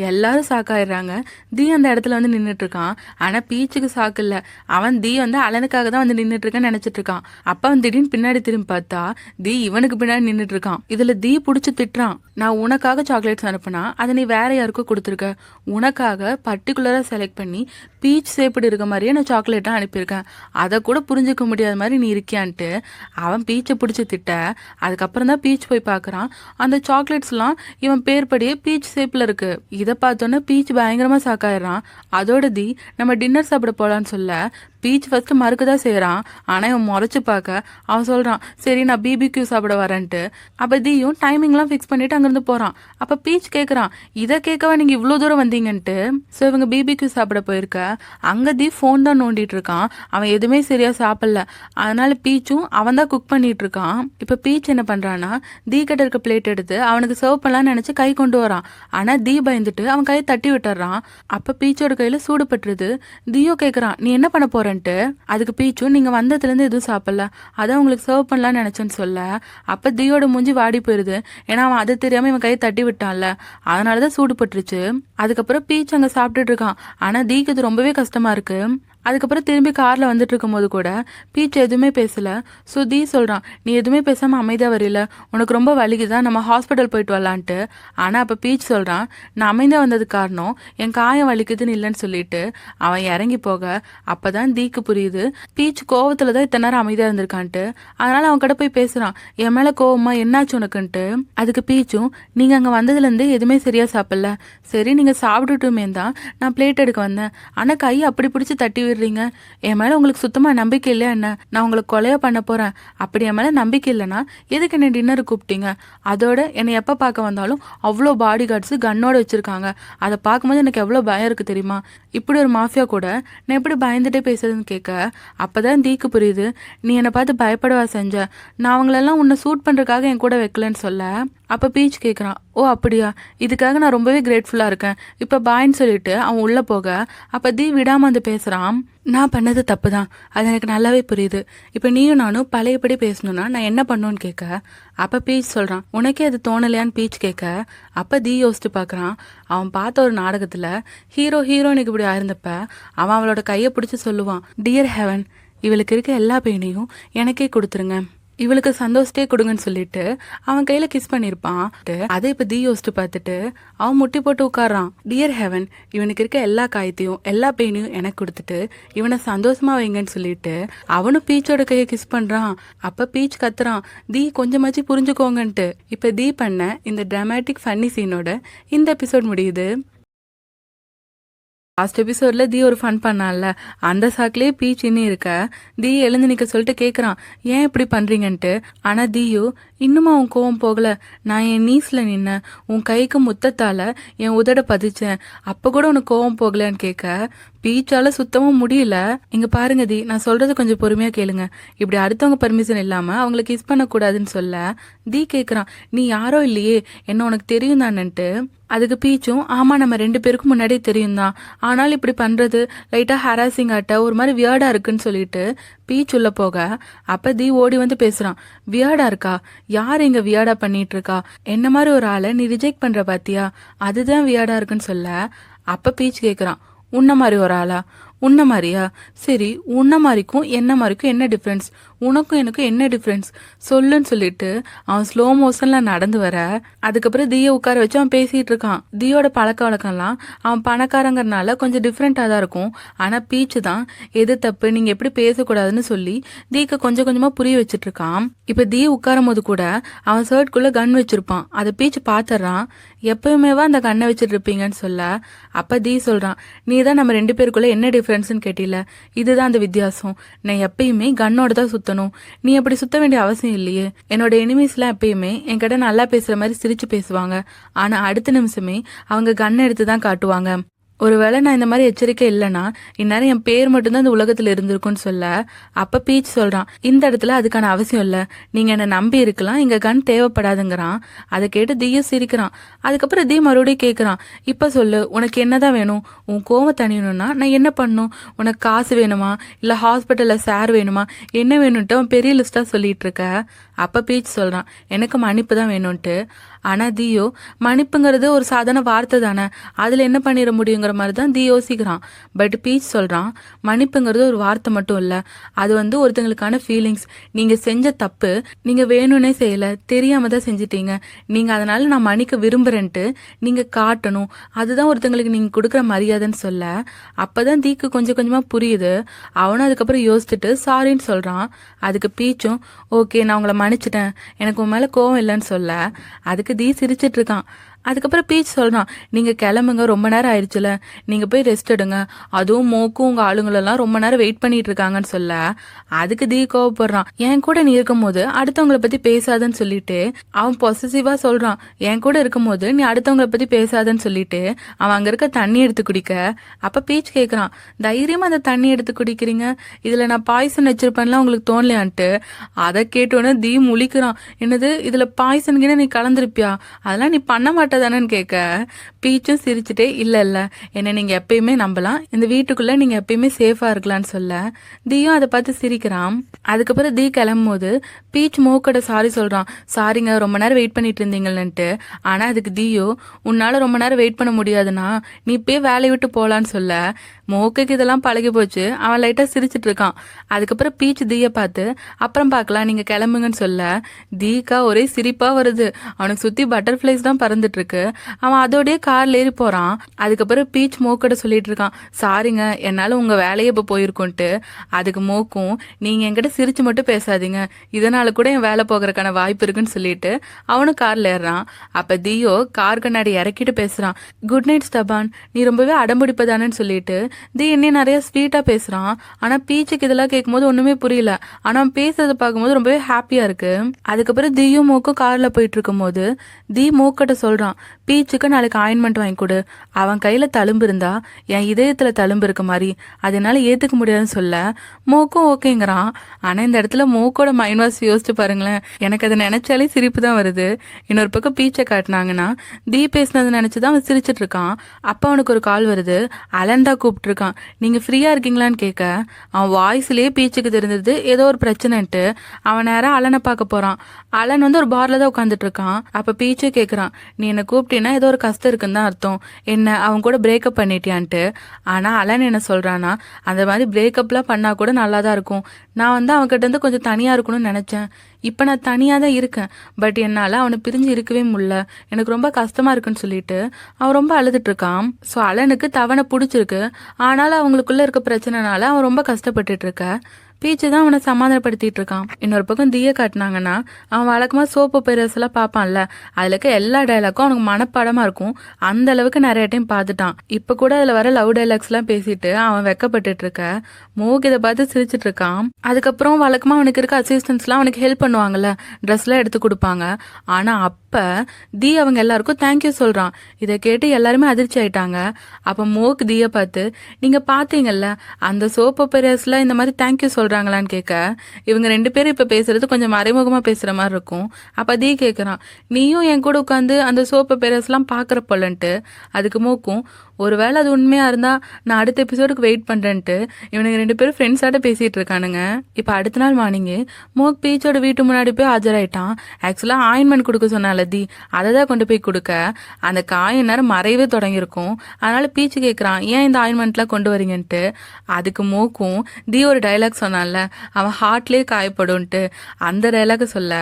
எல்லாரும் சாக்காயிடுறாங்க. தீ அந்த இடத்துல வந்து நின்றுட்டு இருக்கான். ஆனா பீச்சுக்கு சாக்கு இல்ல, அவன் தீ வந்து அலனுக்காக தான் வந்து நின்றுட்டு இருக்கான்னு நினைச்சிட்டு இருக்கான். அப்ப அவன் திடீர்னு பின்னாடி திரும்பி பார்த்தா தீ இவனுக்கு பின்னாடி நின்றுட்டு இருக்கான். இதுல தீ புடிச்சு திட்டுறான், நான் உனக்காக சாக்லேட்ஸ் அனுப்புனா அதை நீ வேற யாருக்கும் கொடுத்துருக்க, உனக்காக பர்டிகுலரா செலக்ட் பண்ணி பீச் சேப்பிடு இருக்க மாதிரியே நான் சாக்லேட்டா அனுப்பியிருக்கேன், அதை கூட புரிஞ்சுக்க முடியாத மாதிரி நீ இருக்கியான்ட்டு அவன் பீச்சை பிடிச்சி திட்ட. அதுக்கப்புறம் தான் பீச் போய் பார்க்கறான். அந்த சாக்லேட்ஸ் எல்லாம் இவன் பேர் படியே பீச் ஷேப்ல இருக்கு. இதை பார்த்தோன்னே பீச் பயங்கரமா சாக்காயிடுறான். அதோட தீ நம்ம டின்னர் சாப்பிட போலான்னு சொல்ல பீச் ஃபர்ஸ்ட் மறுக்கதான் செய்யறான். ஆனா இவன் முறைச்சு பார்க்க அவன் சொல்றான், சரி நான் பிபிக்யூ சாப்பிட வரேன்ட்டு. அப்ப தீயும் டைமிங்லாம் ஃபிக்ஸ் பண்ணிட்டு அங்கிருந்து போறான். அப்ப பீச் கேட்கறான், இதை கேட்கவா நீங்க இவ்வளவு தூரம் வந்தீங்கன்ட்டு. ஸோ இவங்க பிபிக்யூ சாப்பிட போயிருக்க அங்க தீ ஃபோன் தான் நோண்டிட்டு இருக்கான். அவன் எதுவுமே சரியா சாப்பிடல. அதனால பீச்சும் அவன் தான் குக் பண்ணிட்டு இருக்கான். இப்ப பீச் என்ன பண்றான்னா தீ கிட்ட இருக்க பிளேட் எடுத்து அவனுக்கு சர்வ் பண்ணலாம்னு நினைச்சு கை கொண்டு வரான். ஆனா தீ பயந்துட்டு அவன் கையை தட்டி விட்டுறான். அப்ப பீச்சோட கையில சூடு பட்டுருது. தீயோ கேட்கறான், நீ என்ன பண்ண போற, போறேன்ட்டு. அதுக்கு பீச்சும் நீங்க வந்ததுல இருந்து எதுவும் சாப்பிடல, அதான் உங்களுக்கு சர்வ் பண்ணலாம்னு நினைச்சேன்னு சொல்ல, அப்ப தீயோட மூஞ்சி வாடி போயிருது. ஏன்னா அவன் அது தெரியாம இவன் கையை தட்டி விட்டான்ல, அதனாலதான் சூடு பட்டுருச்சு. அதுக்கப்புறம் பீச் அங்க சாப்பிட்டுட்டு இருக்கான். ஆனா தீக்கு இது ரொம்பவே கஷ்டமா இருக்கு. அதுக்கப்புறம் திரும்பி கார்ல வந்துட்டு இருக்கும் போது கூட பீச் எதுவுமே பேசல. ஸோ தீ சொல்றான், நீ எதுவுமே பேசாம அமைதியா வரல, உனக்கு ரொம்ப வலிக்குதான், நம்ம ஹாஸ்பிட்டல் போயிட்டு வரலான்ட்டு. ஆனா அப்ப பீச் சொல்றான், நான் அமைதியா வந்ததுக்கு காரணம் என் காயம் வலிக்குதுன்னு இல்லைன்னு சொல்லிட்டு அவன் இறங்கி போக அப்பதான் தீக்கு புரியுது பீச் கோவத்துலதான் இத்தனை நேரம் அமைதியா இருந்திருக்கான்ட்டு. அதனால அவன் கிட்ட போய் பேசுறான், என் மேல கோவமா, என்னாச்சு உனக்குன்ட்டு. அதுக்கு பீச்சும், நீங்க அங்க வந்ததுல இருந்து எதுவுமே சரியா சாப்பிடல, சரி நீங்க சாப்பிட்டுட்டுமே தான் நான் பிளேட் எடுக்க வந்தேன், ஆனா கை அப்படி பிடிச்சி தட்டி விடுறீங்க, என் மேல உங்களுக்கு சுத்தமா நம்பிக்கை இல்லையா என்ன, நான் உங்களுக்கு கொலையா பண்ண போறேன், அப்படி என் மேல நம்பிக்கை இல்லைன்னா எதுக்கு என்ன டின்னர் கூப்பிட்டீங்க, அதோட என்னை எப்ப பார்க்க வந்தாலும் அவ்வளோ பாடி கார்ட்ஸ் கன்னோட வச்சிருக்காங்க, அதை பார்க்கும்போது எனக்கு எவ்வளோ பயம் இருக்கு தெரியுமா, இப்படி ஒரு மாஃபியா கூட நான் எப்படி பயந்துட்டே பேசுறதுன்னு கேட்க அப்பதான் தீக்கு புரியுது, நீ என்னை பார்த்து பயப்படவா செஞ்ச, நான் அவங்களெல்லாம் உன்னை சூட் பண்றதுக்காக என் கூட வைக்கலன்னு சொல்ல. அப்ப பீச் கேட்குறான், ஓ அப்படியா, இதுக்காக நான் ரொம்பவே கிரேட்ஃபுல்லா இருக்கேன், இப்ப பாய்ன்னு சொல்லிட்டு அவன் உள்ள போக அப்ப தீ விடாம வந்து பேசுறான், நான் பண்ணது தப்பு தான், அது எனக்கு நல்லாவே புரியுது, இப்ப நீயும் நானும் பழையபடி பேசணும்னா நான் என்ன பண்ணுன்னு கேட்க அப்ப பீச் சொல்றான், உனக்கே அது தோணலையான்னு பீச் கேட்க அப்ப தீ யோசிச்சு பாக்குறான். அவன் பார்த்த ஒரு நாடகத்துல ஹீரோயினுக்கு இப்படி ஆயிருந்தப்ப அவன் அவளோட கையை பிடிச்சு சொல்லுவான், டியர் ஹெவன், இவளுக்கு இருக்க எல்லா பெயினையும் எனக்கே கொடுத்துருங்க, இவளுக்கு சந்தோஷத்தே கொடுங்கன்னு சொல்லிட்டு அவன் கையில கிஸ் பண்ணிருப்பான். அதை இப்ப தீ யோசிச்சு பார்த்துட்டு அவன் முட்டி போட்டு உட்காரான், டியர் ஹெவன், இவனுக்கு இருக்க எல்லா காயத்தையும் எல்லா பெயினையும் எனக்கு கொடுத்துட்டு இவனை சந்தோஷமா வைங்கன்னு சொல்லிட்டு அவனும் பீச்சோட கையை கிஸ் பண்றான். அப்ப பீச் கத்துறான், தீ கொஞ்சமாச்சு புரிஞ்சுக்கோங்கன்ட்டு. இப்ப தீ பண்ண இந்த டிராமாட்டிக் ஃபன்னி சீனோட இந்த எபிசோட் முடியுது. லாஸ்ட் எபிசோட்ல தீ ஒரு ஃபன் பண்ணான்ல, அந்த சாக்குலயே பீச் இன்னும் இருக்க தீ எழுந்து நிக்க சொல்லிட்டு கேக்குறான், ஏன் இப்படி பண்றீங்கன்ட்டு. ஆனா தீயோ இன்னுமா உன் கோவம் போகல, நான் என் நீஸ்ல நின்ன உன் கைக்கு முத்தத்தால என் உதட பதிச்சேன், அப்ப கூட உனக்கு கோவம் போகலன்னு கேட்க பீச்சால சுத்தமா முடியல. இங்க பாருங்க தீ, நான் சொல்றது கொஞ்சம் பொறுமையா கேளுங்க, இப்படி அடுத்தவங்க பர்மிஷன் இல்லாம அவங்கள கிஸ் பண்ண கூடாதுன்னு சொல்ல தீ கேக்குறான், நீ யாரோ இல்லையே, என்ன உனக்கு தெரியும் தானன்ட்டு. அதுக்கு பீச்சும், ஆமா நம்ம 2 பேருக்கும் முன்னாடியே தெரியும் தான், ஆனால் இப்படி பண்றது லைட்டா ஹராசிங் ஆட்ட ஒரு மாதிரி வியர்டா இருக்குன்னு சொல்லிட்டு பீச் உள்ள போக அப்ப தீ ஓடி வந்து பேசுறான், வியர்டா இருக்கா, யார் இங்க வியர்டா பண்ணிட்டு இருக்கா, என்ன மாதிரி ஒரு ஆளை நீ ரிஜெக்ட் பண்ற பாத்தியா, அதுதான் வியர்டா இருக்குன்னு சொல்ல அப்ப பீச் கேக்குறான், உன்ன மாதிரி ஒரு ஆளா, உன்ன மாதிரியா, சரி உன்ன மாதிரிக்கும் என்ன மாதிரிக்கும் என்ன டிஃப்ரென்ஸ், உனக்கும் எனக்கும் என்ன டிஃப்ரென்ஸ் சொல்லுன்னு சொல்லிட்டு அவன் ஸ்லோ மோஷன்ல நடந்து வர அதுக்கப்புறம் தீயை உட்கார வச்சு அவன் பேசிட்டு இருக்கான். தீயோட பழக்க வழக்கம்லாம் அவன் பணக்காரங்கிறனால கொஞ்சம் டிஃப்ரெண்டா தான் இருக்கும். ஆனா பீச்சு தான் எது தப்பு, நீங்க எப்படி பேசக்கூடாதுன்னு சொல்லி தீக்கு கொஞ்சம் கொஞ்சமா புரிய வச்சிட்டு இருக்கான். இப்ப தீ உட்காரும் போது கூட அவன் ஷர்ட்குள்ள கன் வச்சிருப்பான், அதை பீச்சு பாத்துறான், எப்பயுமேவா அந்த கண்ணை வச்சிட்டு இருப்பீங்கன்னு சொல்ல அப்ப தீ சொல்றான், நீ தான் நம்ம 2 பேருக்குள்ள என்ன டிஃபரன்ஸ்னு கேட்டில, இதுதான் அந்த வித்தியாசம், நான் எப்பயுமே கன்னோட தான் சுத்தணும், நீ அப்படி சுத்த வேண்டிய அவசியம் இல்லையே. என்னோட எனிமீஸ்லாம் எப்பயுமே என்கிட்ட நல்லா பேசுற மாதிரி சிரிச்சு பேசுவாங்க, ஆனா அடுத்த நிமிஷமே அவங்க கன் எடுத்து தான் காட்டுவாங்க. ஒருவேளை நான் இந்த மாதிரி எச்சரிக்கை இல்லைன்னா இந்நேரம் என் பேர் மட்டும்தான் இந்த உலகத்துல இருந்திருக்கும்னு சொல்ல அப்ப பீச் சொல்றான், இந்த இடத்துல அதுக்கான அவசியம் இல்ல, நீங்க என்ன நம்பி இருக்கலாம், இங்க கன் தேவைப்படாதுங்கிறான். அதை கேட்டு தீய சிரிக்கிறான். அதுக்கப்புறம் தீ மறுபடியும் கேட்கறான், இப்ப சொல்லு உனக்கு என்னதான் வேணும், உன் கோவம் தணியணும்னா நான் என்ன பண்ணும், உனக்கு காசு வேணுமா இல்ல ஹாஸ்பிட்டல்ல சேர் வேணுமா, என்ன வேணும்ட்டு அவன் பெரிய லிஸ்டா சொல்லிட்டு இருக்க. அப்ப பீச் சொல்றான், எனக்கு மன்னிப்பு தான் வேணும்ட்டு. ஆனா தீயோ மன்னிப்புங்கிறது ஒரு சாதாரண வார்த்தை தானே, அதுல என்ன பண்ணிட முடியுங்கிற மாதிரி தான் தீ யோசிக்கிறான். பட் பீச் சொல்றான், மன்னிப்புங்கிறது ஒரு வார்த்தை மட்டும் இல்ல, அது ஒருத்தங்களுக்கான ஃபீலிங்ஸ், நீங்க செஞ்ச தப்பு நீங்க வேணும்னே செய்யல, தெரியாம தான் செஞ்சிட்டீங்க, நீங்க அதனால நான் மன்னிக்க விரும்புறேன்ட்டு நீங்க காட்டணும், அதுதான் ஒருத்தங்களுக்கு நீங்க கொடுக்குற மரியாதைன்னு சொல்ல அப்பதான் தீக்கு கொஞ்சம் கொஞ்சமா புரியுது. அவனும் அதுக்கப்புறம் யோசிச்சுட்டு சாரின்னு சொல்றான். அதுக்கு பீச்சும், ஓகே நான் உங்களை மன்னிச்சிட்டேன், எனக்கு உன் மேல கோவம் இல்லைன்னு சொல்ல அதுக்கு தீ சிரிச்சிட்டு இருக்கான். அதுக்கப்புறம் பீச் சொல்றான், நீங்க கிளம்புங்க, ரொம்ப நேரம் ஆயிடுச்சுல, நீங்க போய் ரெஸ்ட் எடுங்க, அதுவும் மோக்கும் உங்க ஆளுங்களெல்லாம் ரொம்ப நேரம் வெயிட் பண்ணிட்டு இருக்காங்கன்னு சொல்ல அதுக்கு தீ கோவப்படுறான், என் கூட நீ இருக்கும் போது அடுத்தவங்களை பத்தி பேசாதன்னு சொல்லிட்டு அவன் பொசசிவா சொல்றான், என் கூட இருக்கும் போது நீ அடுத்தவங்களை பத்தி பேசாதன்னு சொல்லிட்டு அவன் அங்க இருக்க தண்ணி எடுத்து குடிக்க அப்ப பீச் கேக்குறான், தைரியமா அந்த தண்ணி எடுத்து குடிக்கிறீங்க, இதுல நான் பாய்சன் வச்சிருப்பேன்லாம் உங்களுக்கு தோணலையான்ட்டு. அதை கேட்டோன்னு தீ முழிக்கிறான், என்னது இதுல பாய்சன்கிட்ட நீ கலந்துருப்பியா, அதெல்லாம் நீ பண்ண மாட்ட கரெக்டாக தானேன்னு கேட்க பீச்சும் சிரிச்சுட்டே இல்லை இல்லை என்னை நீங்கள் எப்பயுமே நம்பலாம், இந்த வீட்டுக்குள்ளே நீங்கள் எப்பயுமே சேஃபாக இருக்கலாம்னு சொல்ல தீயும் அதை பார்த்து சிரிக்கிறான். அதுக்கப்புறம் தீ கிளம்பும் போது பீச் மோக்கோட சாரி சொல்கிறான், சாரிங்க ரொம்ப நேரம் வெயிட் பண்ணிட்டு இருந்தீங்கன்ட்டு. ஆனால் அதுக்கு தீயோ, உன்னால் ரொம்ப நேரம் வெயிட் பண்ண முடியாதுன்னா நீ இப்போயே வேலையை விட்டு போகலான்னு சொல்ல மோக்குக்கு இதெல்லாம் பழகி போச்சு. அவன் லைட்டாக சிரிச்சிட்டு இருக்கான். அதுக்கப்புறம் பீச் தீயை பார்த்து அப்புறம் பார்க்கலாம் நீங்கள் கிளம்புங்கன்னு சொல்ல தீக்கா ஒரே சிரிப்பாக வருது. அவனுக்கு சுற்றி பட்டர்ஃப்ளைஸ் தான் பறந்துட்டு இருக்கு. அவன் அதோடய கார்ல ஏறி போகிறான். அதுக்கப்புறம் பீச் மோக்கிட்ட சொல்லிட்டு இருக்கான், சாரிங்க என்னால் உங்கள் வேலையை இப்போ போயிருக்கோன்ட்டு. அதுக்கு மோக்கும், நீங்கள் என்கிட்ட சிரிச்சு மட்டும் பேசாதீங்க, இதனால கூட என் வேலை போகிறதுக்கான வாய்ப்பு இருக்குன்னு சொல்லிட்டு அவனும் கார்ல ஏறான். அப்போ தீயோ கார் கண்ணாடி இறக்கிட்டு பேசுகிறான், குட் நைட் ஸ்டபான், நீ ரொம்பவே அடம்பிடிப்பதானு சொல்லிட்டு தீ இன்னும் நிறைய ஸ்வீட்டாக பேசுகிறான். ஆனால் பீச்சுக்கு இதெல்லாம் கேட்கும்போது ஒன்றுமே புரியல. ஆனால் அவன் பேசுறதை பார்க்கும்போது ரொம்பவே ஹாப்பியாக இருக்கு. அதுக்கப்புறம் தீயும் மோக்கும் காரில் போயிட்டு இருக்கும்போது தீ மோக்கிட்ட சொல்கிறான், பீச்சுக்கு நாளைக்கு ஆயின்மெண்ட் வாங்கி கொடு, அவன் கையில் தழும்பு இருந்தா என் இதயத்தில் தழும்பு இருக்க மாதிரி அதனால ஏற்றுக்க முடியாதுன்னு சொல்ல மோக்கும் ஓகேங்கிறான். ஆனால் இந்த இடத்துல மோக்கோட மைண்ட் வாஷ் யோசிச்சு பாருங்களேன், எனக்கு அதை நினைச்சாலே சிரிப்பு தான் வருது. இன்னொரு பக்கம் பீச்சை காட்டினாங்கன்னா தீ பேசினதை நினச்சி தான் அவன் சிரிச்சிட்டு இருக்கான். அப்போ அவனுக்கு ஒரு கால் வருது. அலன் தான் கூப்பிட்டுருக்கான். நீங்கள் ஃப்ரீயாக இருக்கீங்களான்னு கேட்க அவன் வாய்ஸ்லேயே பீச்சுக்கு தெரிஞ்சது ஏதோ ஒரு பிரச்சனைன்ட்டு அவன் நேரம் அலனை பார்க்க போகிறான். அலன் வந்து ஒரு பார்ல தான் உட்காந்துட்டு இருக்கான். அப்போ பீச்சே கேட்குறான், நீ என்னை கூப்பிட்டீன்னா ஏதோ ஒரு கஷ்டம் இருக்குன்னு தான் அர்த்தம், என்ன அவன் கூட பிரேக்கப் பண்ணிட்டியான்ட்டு. ஆனால் அலன் என்ன சொல்கிறான்னா, அந்த மாதிரி பிரேக்கப்லாம் பண்ணால் கூட நல்லா தான் இருக்கும், நான் வந்து அவன்கிட்ட இருந்து கொஞ்சம் தனியாக இருக்கணும்னு நினச்சேன், இப்போ நான் தனியாக தான் இருக்கேன், பட் என்னால் அவனை பிரிஞ்சு இருக்கவே முடியல, எனக்கு ரொம்ப கஷ்டமாக இருக்குன்னு சொல்லிட்டு அவன் ரொம்ப அழுதுட்டு இருக்கான். ஸோ அலனுக்கு தவனை பிடிச்சிருக்கு, ஆனாலும் அவங்களுக்குள்ள இருக்க பிரச்சனைனால அவன் ரொம்ப கஷ்டப்பட்டுட்டு இருக்க. பீச்சு தான் அவனை சமாதானப்படுத்திட்டு இருக்கான். இன்னொரு பக்கம் தீயை காட்டினாங்கன்னா அவன் வழக்கமாக சோப்பு பெரியஸ் எல்லாம் பார்ப்பான்ல, அதில் இருக்க எல்லா டைலாக்கும் அவனுக்கு மனப்பாடமாக இருக்கும். அந்த அளவுக்கு நிறைய டைம் பார்த்துட்டான். இப்போ கூட அதில் வர லவ் டைலாக்ஸ்லாம் பேசிட்டு அவன் வெக்கப்பட்டுட்டு இருக்க மோக் இதை பார்த்து சிரிச்சிட்டு இருக்கான். அதுக்கப்புறம் வழக்கமாக அவனுக்கு இருக்க அசிஸ்டன்ஸ்லாம் அவனுக்கு ஹெல்ப் பண்ணுவாங்கல்ல, ட்ரெஸ்லாம் எடுத்து கொடுப்பாங்க. ஆனால் அப்போ தீ அவங்க எல்லாருக்கும் தேங்க்யூ சொல்கிறான். இதை கேட்டு எல்லாருமே அதிர்ச்சி ஆயிட்டாங்க. அப்போ மோக் தீயை பார்த்து, நீங்கள் பார்த்தீங்கல்ல அந்த சோப்பு பெரியஸில் இந்த மாதிரி தேங்க்யூ சொல்கிறாங்களான்னு கேட்க இவங்க ரெண்டு பேரும் இப்போ பேசுறது கொஞ்சம் மறைமுகமாக பேசுகிற மாதிரி இருக்கும். அப்போ தீ கேட்குறான், நீயும் என் கூட உட்காந்து அந்த சோப்பு பெரியஸ்லாம் பார்க்குற போலன்ட்டு. அதுக்கு மோக்கும், ஒருவேளை அது உண்மையாக இருந்தால் நான் அடுத்த எபிசோடுக்கு வெயிட் பண்ணுறேன்ட்டு இவனுங்க ரெண்டு பேரும் ஃப்ரெண்ட்ஸாட்ட பேசிகிட்டு இருக்கானுங்க. இப்போ அடுத்த நாள் மார்னிங்கு மோக் பீச்சோட வீட்டு முன்னாடி போய் ஆஜராயிட்டான். ஆக்சுவலாக ஆயின்மெண்ட் கொடுக்க சொன்னால தி, அதை தான் கொண்டு போய் கொடுக்க அந்த காயின் நேரம் மறையவே தொடங்கியிருக்கும். அதனால் பீச்சு கேட்குறான், ஏன் இந்த ஆயின்மெண்ட்லாம் கொண்டு வரீங்கன்ட்டு. அதுக்கு மோக்கும் தி ஒரு டைலாக் சொன்னான்ல, அவன் ஹார்ட்லேயே காயப்படும்ன்ட்டு, அந்த டைலாக சொல்ல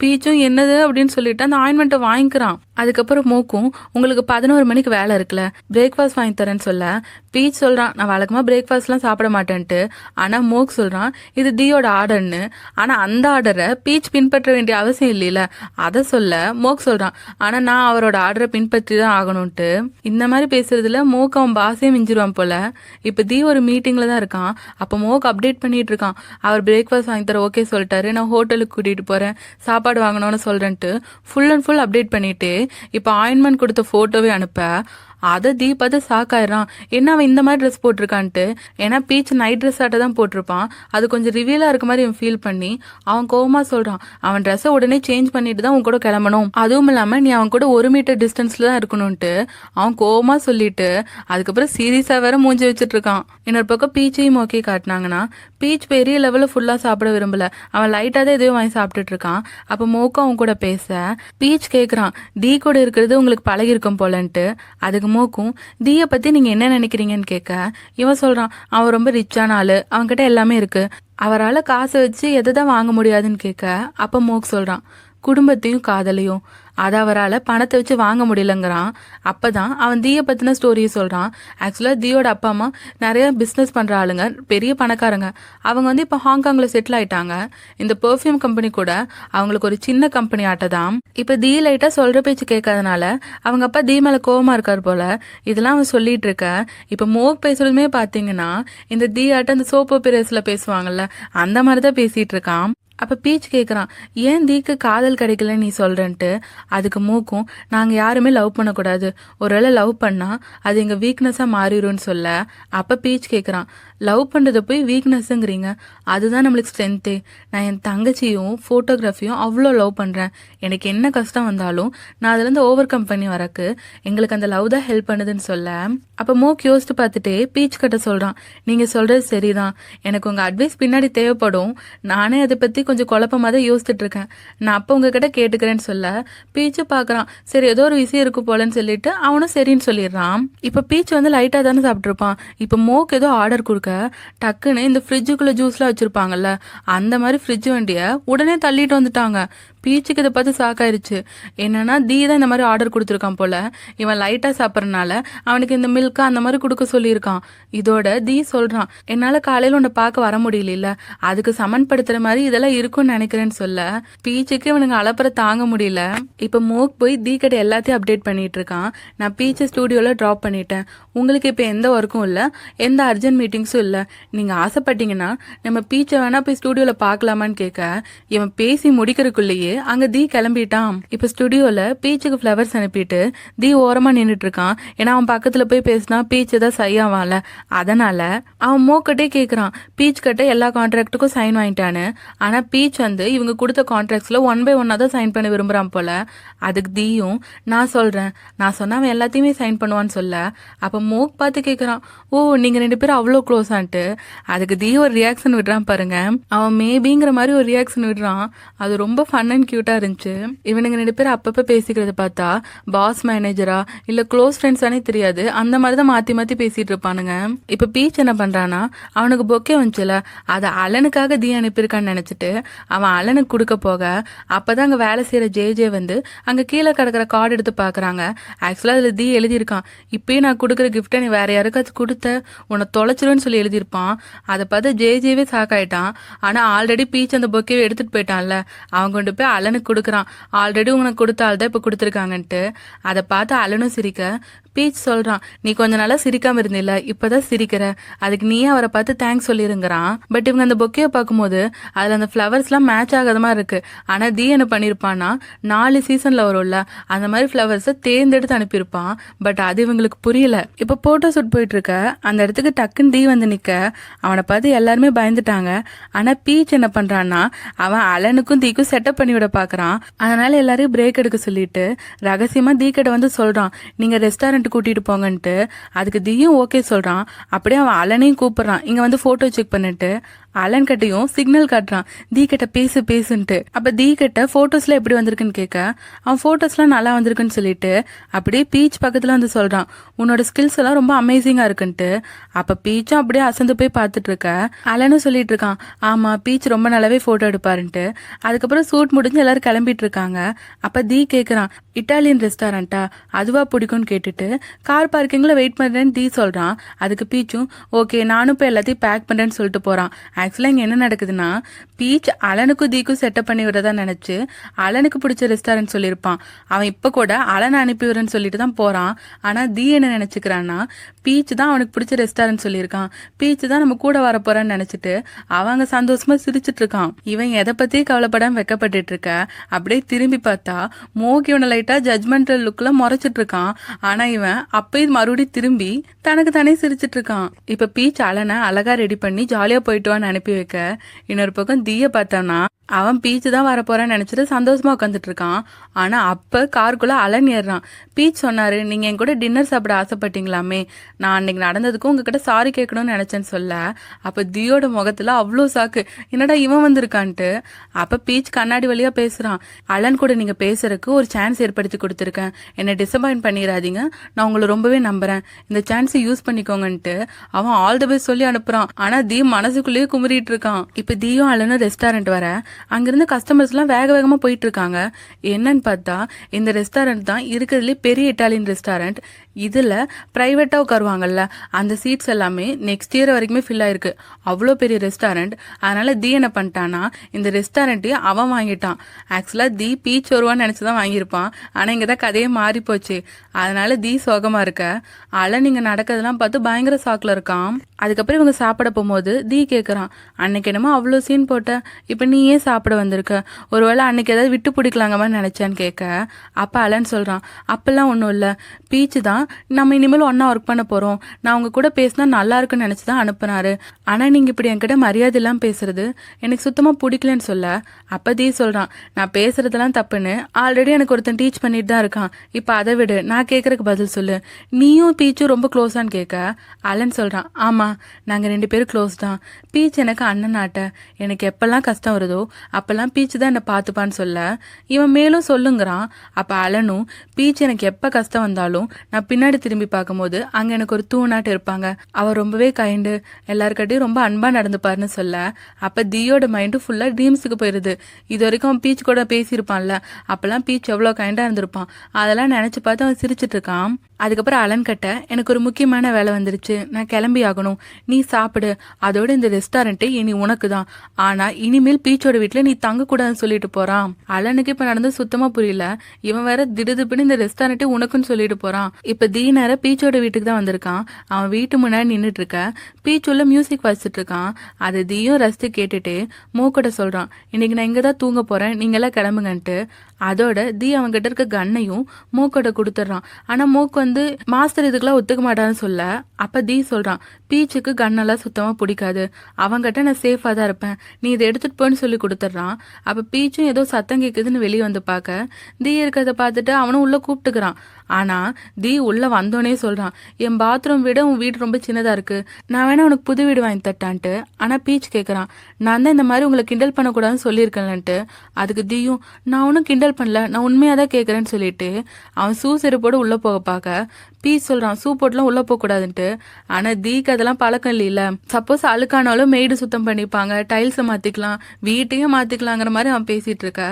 பீச்சும் என்னது அப்படின்னு சொல்லிட்டு அந்த ஆயின்மெண்ட்டை வாங்கிக்கிறான். அதுக்கப்புறம் மோக்கும், உங்களுக்கு 11 மணிக்கு வேலை இருக்குல்ல, பிரேக்ஃபாஸ்ட் வாங்கி தரேன்னு சொல்ல பீச் சொல்கிறான், நான் வழக்கமாக பிரேக்ஃபாஸ்ட்லாம் சாப்பிட மாட்டேன்ட்டு. ஆனால் மோக் சொல்கிறான் இது தீயோட ஆர்டர்னு. ஆனால் அந்த ஆர்டரை பீச் பின்பற்ற வேண்டிய அவசியம் இல்லைல்ல, அதை சொல்ல மோக் சொல்கிறான், ஆனால் நான் அவரோட ஆர்டரை பின்பற்றி தான் ஆகணும்ன்ட்டு. இந்த மாதிரி பேசுறதுல மோக் அவன் பாஸே மிஞ்சிருவான் போல. இப்போ தீ ஒரு மீட்டிங்கில் தான் இருக்கான். அப்போ மோக் அப்டேட் பண்ணிட்டு இருக்கான், அவர் பிரேக்ஃபாஸ்ட் வாங்கி தர ஓகே சொல்லிட்டாரு, நான் ஹோட்டலுக்கு கூட்டிகிட்டு போகிறேன், சாப்பாடு வாங்கணும்னு சொல்கிறேன்ட்டு ஃபுல் அண்ட் ஃபுல் அப்டேட் பண்ணிட்டு இப்போ ஆயின்மெண்ட் கொடுத்த ஃபோட்டோவே அனுப்ப அதை தீ பார்த்து சாக்காயிரான், என்ன அவன் இந்த மாதிரி ட்ரெஸ் போட்டிருக்கான்ட்டு. ஏன்னா பீச் நைட் ட்ரெஸ் ஆட்ட தான் போட்டிருப்பான், அது கொஞ்சம் ரிவீலாக இருக்க மாதிரி அவன் ஃபீல் பண்ணி அவன் கோவமாக சொல்கிறான், அவன் ட்ரெஸ்ஸை உடனே சேஞ்ச் பண்ணிட்டு தான் உன் கூட கிளம்பணும், அதுவும் இல்லாமல் நீ அவன் கூட 1 மீட்டர் டிஸ்டன்ஸில் தான் இருக்கணும்ன்ட்டு அவன் கோவமாக சொல்லிட்டு அதுக்கப்புறம் சீரியஸாக வேற மூஞ்சி வச்சுட்டு இருக்கான். இன்னொரு பக்கம் பீச்சையும் ஓகே காட்டினாங்கன்னா பீச் பெரிய லெவலில் ஃபுல்லாக சாப்பிட விரும்பல, அவன் லைட்டாக தான் எதையோ வாங்கி சாப்பிட்டுட்டு இருக்கான். அப்போ மோக்கும் அவன் கூட பேச பீச் கேட்குறான், தீ கூட இருக்கிறது உங்களுக்கு பழகிருக்கும் போலன்ட்டு. அதுக்கு மோக்கும், தீயை பற்றி நீங்கள் என்ன நினைக்கிறீங்கன்னு கேட்க இவன் சொல்கிறான், அவன் ரொம்ப ரிச்சான ஆள், அவன்கிட்ட எல்லாமே இருக்குது, அவரால் காசை வச்சு எதை தான் வாங்க முடியாதுன்னு கேட்க அப்போ மோக் சொல்கிறான், குடும்பத்தையும் காதலையும் அதை அவரால் பணத்தை வச்சு வாங்க முடியலங்கிறான். அப்போ தான் அவன் தீயை பற்றின ஸ்டோரியை சொல்கிறான். ஆக்சுவலாக தீயோட அப்பா அம்மா நிறைய பிஸ்னஸ் பண்ணுற ஆளுங்க, பெரிய பணக்காரங்க. அவங்க வந்து இப்போ ஹாங்காங்கில் செட்டில் ஆயிட்டாங்க. இந்த பெர்ஃப்யூம் கம்பெனி கூட அவங்களுக்கு ஒரு சின்ன கம்பெனி ஆட்டதான். இப்போ தீ லைட்டாக சொல்கிற பேச்சு கேட்காதனால அவங்க அப்பா தீ மேலே கோவமாக இருக்கார் போல். இதெல்லாம் அவன் சொல்லிட்டு இருக்க இப்போ மோக் பேசுறதுமே பார்த்தீங்கன்னா இந்த தீ ஆட்ட அந்த சோப்பு பிரேஸில் பேசுவாங்கல்ல, அந்த மாதிரி தான் பேசிகிட்டு இருக்கான். அப்போ பீச் கேட்குறான், ஏன் தீக்கு காதல் கிடைக்கலன்னு நீ சொல்கிறேன்ட்டு. அதுக்கு மூக்கும், நாங்கள் யாருமே லவ் பண்ணக்கூடாது, ஒருவேளை லவ் பண்ணால் அது எங்கள் வீக்னஸாக மாறிடும்னு சொல்ல. அப்போ பீச் கேட்குறான், லவ் பண்ணுறதை போய் வீக்னஸ்ஸுங்கிறீங்க, அதுதான் நம்மளுக்கு ஸ்ட்ரென்த்தே. நான் என் தங்கச்சியும் ஃபோட்டோகிராஃபியும் அவ்வளோ லவ் பண்ணுறேன். எனக்கு என்ன கஷ்டம் வந்தாலும் நான் அதுலேருந்து ஓவர் கம் பண்ணி வரக்கு எங்களுக்கு அந்த லவ் தான் ஹெல்ப் பண்ணுதுன்னு சொல்ல. அப்போ மூக் யோசித்து பார்த்துட்டே பீச் கிட்ட சொல்கிறான், நீங்கள் சொல்கிறது சரிதான், எனக்கு உங்கள் அட்வைஸ் பின்னாடி தேவைப்படும், நானே அதை பற்றி கொஞ்சம் குழப்பமாக தான் யோசிச்சுட்டு இருக்கேன், நான் அப்போ உங்ககிட்ட கேட்டுக்கிறேன்னு சொல்ல. பீச்சு பார்க்குறான், சரி ஏதோ ஒரு விஷயம் இருக்கு போலன்னு சொல்லிட்டு அவனும் சரின்னு சொல்லிடுறான். இப்போ பீச் வந்து லைட்டாக தானே சாப்பிட்ருப்பான். இப்போ மோக் ஏதோ ஆர்டர் கொடுக்க டக்குன்னு இந்த ஃப்ரிட்ஜுக்குள்ளே ஜூஸ்லாம் வச்சுருப்பாங்கல்ல, அந்த மாதிரி ஃப்ரிட்ஜ் வண்டியை உடனே தள்ளிட்டு வந்துட்டாங்க. பீச்சுக்கு இதை பார்த்து சாக்காயிருச்சு. என்னன்னா தீ தான் இந்த மாதிரி ஆர்டர் கொடுத்துருக்கான் போல, இவன் லைட்டாக சாப்பிட்றதுனால அவனுக்கு இந்த மில்கா அந்த மாதிரி கொடுக்க சொல்லியிருக்கான். இதோட தீ சொல்கிறான், என்னால் காலையில் உன்னை பார்க்க வர முடியல, அதுக்கு சமன்படுத்துகிற மாதிரி இதெல்லாம் இருக்கும்னு நினைக்கிறேன்னு சொல்ல. பீச்சுக்கு இவனுங்க அலப்பற தாங்க முடியல. இப்போ மோக் போய் தீ கிட்ட எல்லாத்தையும் அப்டேட் பண்ணிட்டு இருக்கான். நான் பீச்சு ஸ்டூடியோவில் ட்ராப் பண்ணிட்டேன், உங்களுக்கு இப்போ எந்த ஒர்க்கும் இல்லை, எந்த அர்ஜென்ட் மீட்டிங்ஸும் இல்லை, நீங்கள் ஆசைப்பட்டீங்கன்னா நம்ம பீச்சை வேணா போய் ஸ்டூடியோவில் பார்க்கலாமான்னு கேட்க, இவன் பேசி முடிக்கிறதுக்குள்ளேயே அங்க தீ கிளம்பிட்டான். இப்ப ஸ்டுடியோல பீச்சுக்கு ஃப்ளவர்ஸ் அனுப்பிட்டு தீ ஓரமா நின்றுட்டு இருக்கான். ஏன்னா அவன் பக்கத்துல போய் பேசினா பீச் தான் சையாவான்ல, அதனால அவன் மோக்கிட்டே கேட்கறான், பீச் கிட்ட எல்லா கான்ட்ராக்டுக்கும் சைன் வாங்கிட்டான்னு. ஆனா பீச் வந்து இவங்க கொடுத்த கான்ட்ராக்ட்ஸ்ல 1 by 1 தான் சைன் பண்ண விரும்புறான் போல. அதுக்கு தீயும், நான் சொல்றேன், நான் சொன்னா அவன் எல்லாத்தையுமே சைன் பண்ணுவான்னு சொல்ல. அப்ப மோக் பார்த்து கேட்கறான், ஓ நீங்க 2 பேரும் அவ்வளோ க்ளோஸ் ஆன்ட்டு. அதுக்கு தீ ஒரு ரியாக்ஷன் விடுறான் பாருங்க. அவன் மேபிங்கிற மாதிரி ஒரு ரியாக்ஷன் விடுறான். அது ரொம்ப ஃபன் அண்ட் கியூட்டா இருந்துச்சு. இவனுங்க 2 பேரும் அப்பப்ப பேசிக்கிறத பார்த்தா பாஸ் மேனேஜரா இல்ல க்ளோஸ் ஃப்ரெண்ட்ஸானே தெரியாது, அந்த மாதிரி தான் மாத்தி மாத்தி பேசிட்டு இருப்பானுங்க. இப்ப பீச் என்ன பண்றானா, அவனுக்கு பொக்கே வந்துச்சுல, அதை அலனுக்காக தீ அனுப்பியிருக்கான்னு நினைச்சிட்டு அவன் அலனுக்கு கொடுக்க போக, அப்பதான் அங்க வேலை செய்யற ஜே வந்து அங்க கீழே கிடக்கிற கார்டு எடுத்து பாக்குறாங்க. ஆக்சுவலா அதுல தீ எழுதியிருக்கான், இப்பயும் நான் கொடுக்குற கிஃப்டை நீ வேற யாருக்காச்சும் கொடுத்த உன்னை தொலைச்சிருன்னு சொல்லி எழுதியிருப்பான். அதை பார்த்து ஜேஜேவே சாக்காயிட்டான். ஆனா ஆல்ரெடி பீச் அந்த பொக்கேவை எடுத்துட்டு போயிட்டான்ல, அவன் கொண்டு போய் அலனுக்கு கொடுக்குறான். ஆல்ரெடி உனக்கு கொடுத்த ஆள் தான் இப்போ கொடுத்துருக்காங்கன்ட்டு. அதை பார்த்து அலனும் சிரிக்க, பீச் சொல்றான், நீ கொஞ்ச நாளா சிரிக்காம இருந்தில்ல, இப்பதான் சிரிக்கிற, அதுக்கு நீயே அவரை பார்த்து தேங்க்ஸ் சொல்லிருங்கிறான். பட் இவங்க அந்த பொக்கையை பார்க்கும்போது அதுல அந்த ஃப்ளவர்ஸ்லாம் மேட்ச் ஆகாத மாதிரி இருக்கு. ஆனா தீ என்ன பண்ணிருப்பான்னா, 4 சீசன்ல வரும்ல அந்த மாதிரி ஃப்ளவர்ஸை தேர்ந்தெடுத்து அனுப்பியிருப்பான். பட் அது இவங்களுக்கு புரியல. இப்போ போட்டோ ஷூட் போயிட்டு இருக்க அந்த இடத்துக்கு டக்குன்னு தீ வந்து நிக்க, அவனை பார்த்து எல்லாருமே பயந்துட்டாங்க. ஆனா பீச் என்ன பண்றான்னா, அவன் அலனுக்கும் தீக்கும் செட்டப் பண்ணி விட பாக்குறான். அதனால எல்லாரையும் பிரேக் எடுக்க சொல்லிட்டு ரகசியமா தீ கிட்ட வந்து சொல்றான், நீங்க ரெஸ்டாரண்ட் கூட்டிட்டு போங்கன்ட்டு. அதுக்கு தீயும் ஓகே சொல்றான். அப்படியே அவன் அலனையும் கூப்பிடுறான், இங்க வந்து போட்டோ செக் பண்ணிட்டு. அலன் கிட்டையும் சிக்னல் காட்டுறான், தீ கிட்ட பேசுன்ட்டு. அப்ப தீ கிட்ட போட்டோஸ்ல எப்படி வந்திருக்குன்னு கேட்க, அவன் போட்டோஸ்லாம் நல்லா வந்திருக்குன்னு சொல்லிட்டு அப்படியே பீச் பக்கத்துல வந்து சொல்றான், உன்னோட ஸ்கில்ஸ் எல்லாம் ரொம்ப அமேசிங்கா இருக்குன்ட்டு. அப்ப பீச்சும் அப்படியே அசந்து போய் பார்த்துட்டு இருக்க, அலனும் சொல்லிட்டு இருக்கான், ஆமா பீச் ரொம்ப நல்லாவே போட்டோ எடுப்பாருன்ட்டு. அதுக்கப்புறம் ஷூட் முடிஞ்சு எல்லாரும் கிளம்பிட்டு இருக்காங்க. அப்ப தீ கேட்கறான், இட்டாலியன் ரெஸ்டாரண்டா, அதுவா பிடிக்கும்னு கேட்டுட்டு கார் பார்க்கிங்ல வெயிட் பண்றேன்னு தீ சொல்றான். அதுக்கு பீச்சும் ஓகே நானும் இப்போ எல்லாத்தையும் பேக் பண்றேன்னு சொல்லிட்டு போறான். ஆக்சுவலா இங்க என்ன நடக்குதுன்னா, பீச் அலனுக்கும் தீக்கும் செட்டப் பண்ணி விடறதா நினைச்சு அலனுக்கு பிடிச்ச ரெஸ்டாரண்ட் சொல்லியிருப்பான். அவன் இப்ப கூட அலனை அனுப்பி விடுறேன்னு சொல்லிட்டு தான் போறான். ஆனா தீ என்ன நினைச்சுக்கிறான்னா, பீச் தான் அவனுக்கு பிடிச்ச ரெஸ்டாரண்ட் சொல்லியிருக்கான், பீச் தான் நம்ம கூட வர போறான்னு நினைச்சிட்டு அவங்க சந்தோஷமா சிரிச்சிட்டு இருக்கான். இவன் எதை பத்தி கவலைப்படாம வெக்கப்பட்டு இருக்க. அப்படியே திரும்பி பார்த்தா மோகி இவனை லைட்டா ஜட்மெண்டல் லுக்ல முறைச்சிட்டு இருக்கான். ஆனா இவன் அப்பயும் மறுபடியும் திரும்பி தனக்கு தானே சிரிச்சிட்டு இருக்கான். இப்ப பீச் அலனை அழகா ரெடி பண்ணி ஜாலியா போயிட்டு வான்னு அனுப்பி வைக்க, இன்னொரு பக்கம் தீய பார்த்தானா அவன் பீச் தான் வரப்போறான்னு நினைச்சிட்டு சந்தோஷமா உட்காந்துட்டு இருக்கான். ஆனா அப்ப காருக்குள்ள அலன் ஏறான். பீச் சொன்னாரு, நீங்க என் கூட டின்னர் சாப்பிட ஆசைப்பட்டீங்களாமே, நான் அன்னைக்கு நடந்ததுக்கும் உங்ககிட்ட சாரி கேட்கணும்னு நினைச்சேன்னு சொல்ல. அப்ப தீயோட முகத்துல அவ்வளோ சாக்கு, என்னடா இவன் வந்திருக்கான்ட்டு. அப்ப பீச் கண்ணாடி வழியா பேசுறான், அலன் கூட நீங்க பேசுறதுக்கு ஒரு சான்ஸ் ஏற்படுத்தி கொடுத்துருக்கேன், என்னை டிசப்பாயிண்ட் பண்ணிடாதீங்க, நான் உங்களை ரொம்பவே நம்புறேன், இந்த சான்ஸை யூஸ் பண்ணிக்கோங்கன்ட்டு அவன் ஆல் தி பெஸ்ட் சொல்லி அனுப்புறான். ஆனா தீ மனசுக்குள்ளேயே குமரிட்டு இருக்கான். இப்ப தீயும் அலனும் ரெஸ்டாரண்ட் வர அங்கிருந்து கஸ்டமர்ஸ் எல்லாம் வேக வேகமா போயிட்டு இருக்காங்க. என்னன்னு பார்த்தா இந்த ரெஸ்டாரண்ட் தான் இருக்கிறதுலே பெரிய இட்டாலியன் ரெஸ்டாரண்ட். இதுல பிரைவேட்டா உட்காருவாங்கல்ல அந்த சீட்ஸ் எல்லாமே நெக்ஸ்ட் இயர் வரைக்குமே ஃபில் ஆயிருக்கு. அவ்வளோ பெரிய ரெஸ்டாரண்ட். அதனால தீ என்ன பண்ணிட்டானா, இந்த ரெஸ்டாரண்ட்டையும் அவன் வாங்கிட்டான். ஆக்சுவலா தீ பீச் வருவான்னு நினைச்சுதான் வாங்கியிருப்பான். ஆனா இங்கதான் கதையே மாறி போச்சு. அதனால தீ சோகமா இருக்க, அலன் இங்க நடக்கிறதெல்லாம் பார்த்து பயங்கர சாக்குல இருக்கான். அதுக்கப்புறம் இவங்க சாப்பிட போகும்போது தீ கேட்கறான், அன்னைக்கு என்னமோ அவ்வளோ சீன் போட்ட, இப்ப நீ ஏன் சாப்பிட வந்திருக்க? ஒருவேளை அன்னைக்கு ஏதாவது விட்டு பிடிக்கலாங்கம்மா நினச்சேன்னு கேட்க, அப்போ அலன் சொல்கிறான், அப்பெல்லாம் ஒன்றும் இல்லை, பீச்சு தான் நம்ம இனிமேல் ஒன்றா ஒர்க் பண்ண போகிறோம், நான் உங்கள் கூட பேசினா நல்லா இருக்குன்னு நினச்சி தான் அனுப்புனாரு. ஆனால் நீங்கள் இப்படி என்கிட்ட மரியாதை இல்லாமல் பேசுறது எனக்கு சுத்தமாக பிடிக்கலன்னு சொல்ல, அப்போ தீ சொல்கிறான், நான் பேசுறதெல்லாம் தப்புன்னு ஆல்ரெடி எனக்கு ஒருத்தன் டீச் பண்ணிட்டு தான் இருக்கான், இப்போ அதை விடு, நான் கேட்குறக்கு பதில் சொல்லு, நீயும் பீச்சும் ரொம்ப க்ளோஸான்னு கேட்க, அலன் சொல்கிறான், ஆமாம் நாங்கள் 2 பேரும் க்ளோஸ் தான். பீச் எனக்கு அண்ணனாட்ட, எனக்கு எப்பெல்லாம் கஷ்டம் வருதோ அப்பெல்லாம் பீச்சு தான் என்னை பார்த்துப்பான்னு சொல்ல, இவன் மேலும் சொல்லுங்கிறான். அப்போ அலனும், பீச் எனக்கு எப்போ கஷ்டம் வந்தாலும் நான் பின்னாடி திரும்பி பார்க்கும்போது அங்கே எனக்கு ஒரு தூணாட்டு இருப்பாங்க, அவர் ரொம்பவே கைண்டு, எல்லாருக்கிட்டையும் ரொம்ப அன்பாக நடந்துப்பாருன்னு சொல்ல, அப்போ தீயோட மைண்டு ஃபுல்லாக ட்ரீம்ஸுக்கு போயிடுது. இது வரைக்கும் அவன் பீச் கூட பேசியிருப்பான்ல, அப்போல்லாம் பீச் எவ்வளோ கைண்டாக இருந்திருப்பான், அதெல்லாம் நினச்சி பார்த்து அவன் சிரிச்சிட்டு இருக்கான். அதுக்கப்புறம் அலன் கிட்ட, எனக்கு ஒரு முக்கியமான வேலை வந்துருச்சு, நான் கிளம்பி ஆகணும், நீ சாப்பிடு, அதோட இந்த ரெஸ்டாரண்ட்டே இனி உனக்கு தான், ஆனா இனிமேல் பீச்சோட வீட்டுல நீ தங்கக்கூடாதுன்னு சொல்லிட்டு போறான். அலனுக்கு இப்ப நடந்து சுத்தமா புரியல, இவன் வேற திடுதிப்புன்னு இந்த ரெஸ்டாரண்ட்டே உனக்குன்னு சொல்லிட்டு போறான். இப்ப தீனார பீச்சோட வீட்டுக்கு தான் வந்திருக்கான். அவன் வீட்டு முன்னாடி நின்றுட்டு இருக்க பீச் உள்ள மியூசிக் வச்சுட்டு இருக்கான். அதை தீயும் ரசித்து கேட்டுட்டு மூக்கிட்ட சொல்றான், இன்னைக்கு நான் இங்கதான் தூங்க போறேன், நீங்க எல்லாம் கிளம்புங்கன்ட்டு. அதோட தீ அவன்கிட்ட இருக்க கன்னையும் மூக்கோட கொடுத்துட்றான். ஆனா மூக்கு வந்து மாஸ்டர் இதுக்கெல்லாம் ஒத்துக்க மாட்டான்னு சொல்ல, அப்ப தீ சொல்றான், பீச்சுக்கு கன்னெல்லாம் சுத்தமா பிடிக்காது, அவங்கிட்ட நான் சேஃபா தான் இருப்பேன், நீ இதை எடுத்துட்டு போன்னு சொல்லி கொடுத்துட்றான். அப்ப பீச்சும் ஏதோ சத்தம் கேட்குதுன்னு வெளியே வந்து பார்க்க, தீ இருக்கிறத பார்த்துட்டு அவனும் உள்ள கூப்பிட்டுக்கிறான். ஆனா தீ உள்ள வந்தோடனே சொல்றான், என் பாத்ரூம் விட உன் வீடு ரொம்ப சின்னதா இருக்கு, நான் வேணா உனக்கு புது வீடு வாங்கி தட்டான்ட்டு. ஆனா பீச் கேட்கறான், நான் தான் இந்த மாதிரி உங்களை கிண்டல் பண்ணக்கூடாதுன்னு சொல்லியிருக்கேன்ட்டு. அதுக்கு தீயும், நான் ஒன்றும் கிண்டல் பண்ணல, நான் உண்மையாக தான் கேட்குறேன்னு சொல்லிட்டு அவன் ஷூ செருப்போடு உள்ளே போக பார்க்க, பீச் சொல்கிறான், ஷூ போட்டுலாம் உள்ளே போகக்கூடாதுன்ட்டு. ஆனால் தீக்கு அதெல்லாம் பழக்கம் இல்லைல்ல, சப்போஸ் அழுக்கானாலும் மெய்டு சுத்தம் பண்ணிப்பாங்க, டைல்ஸை மாற்றிக்கலாம், வீட்டையும் மாற்றிக்கலாங்கிற மாதிரி அவன் பேசிகிட்டு இருக்க,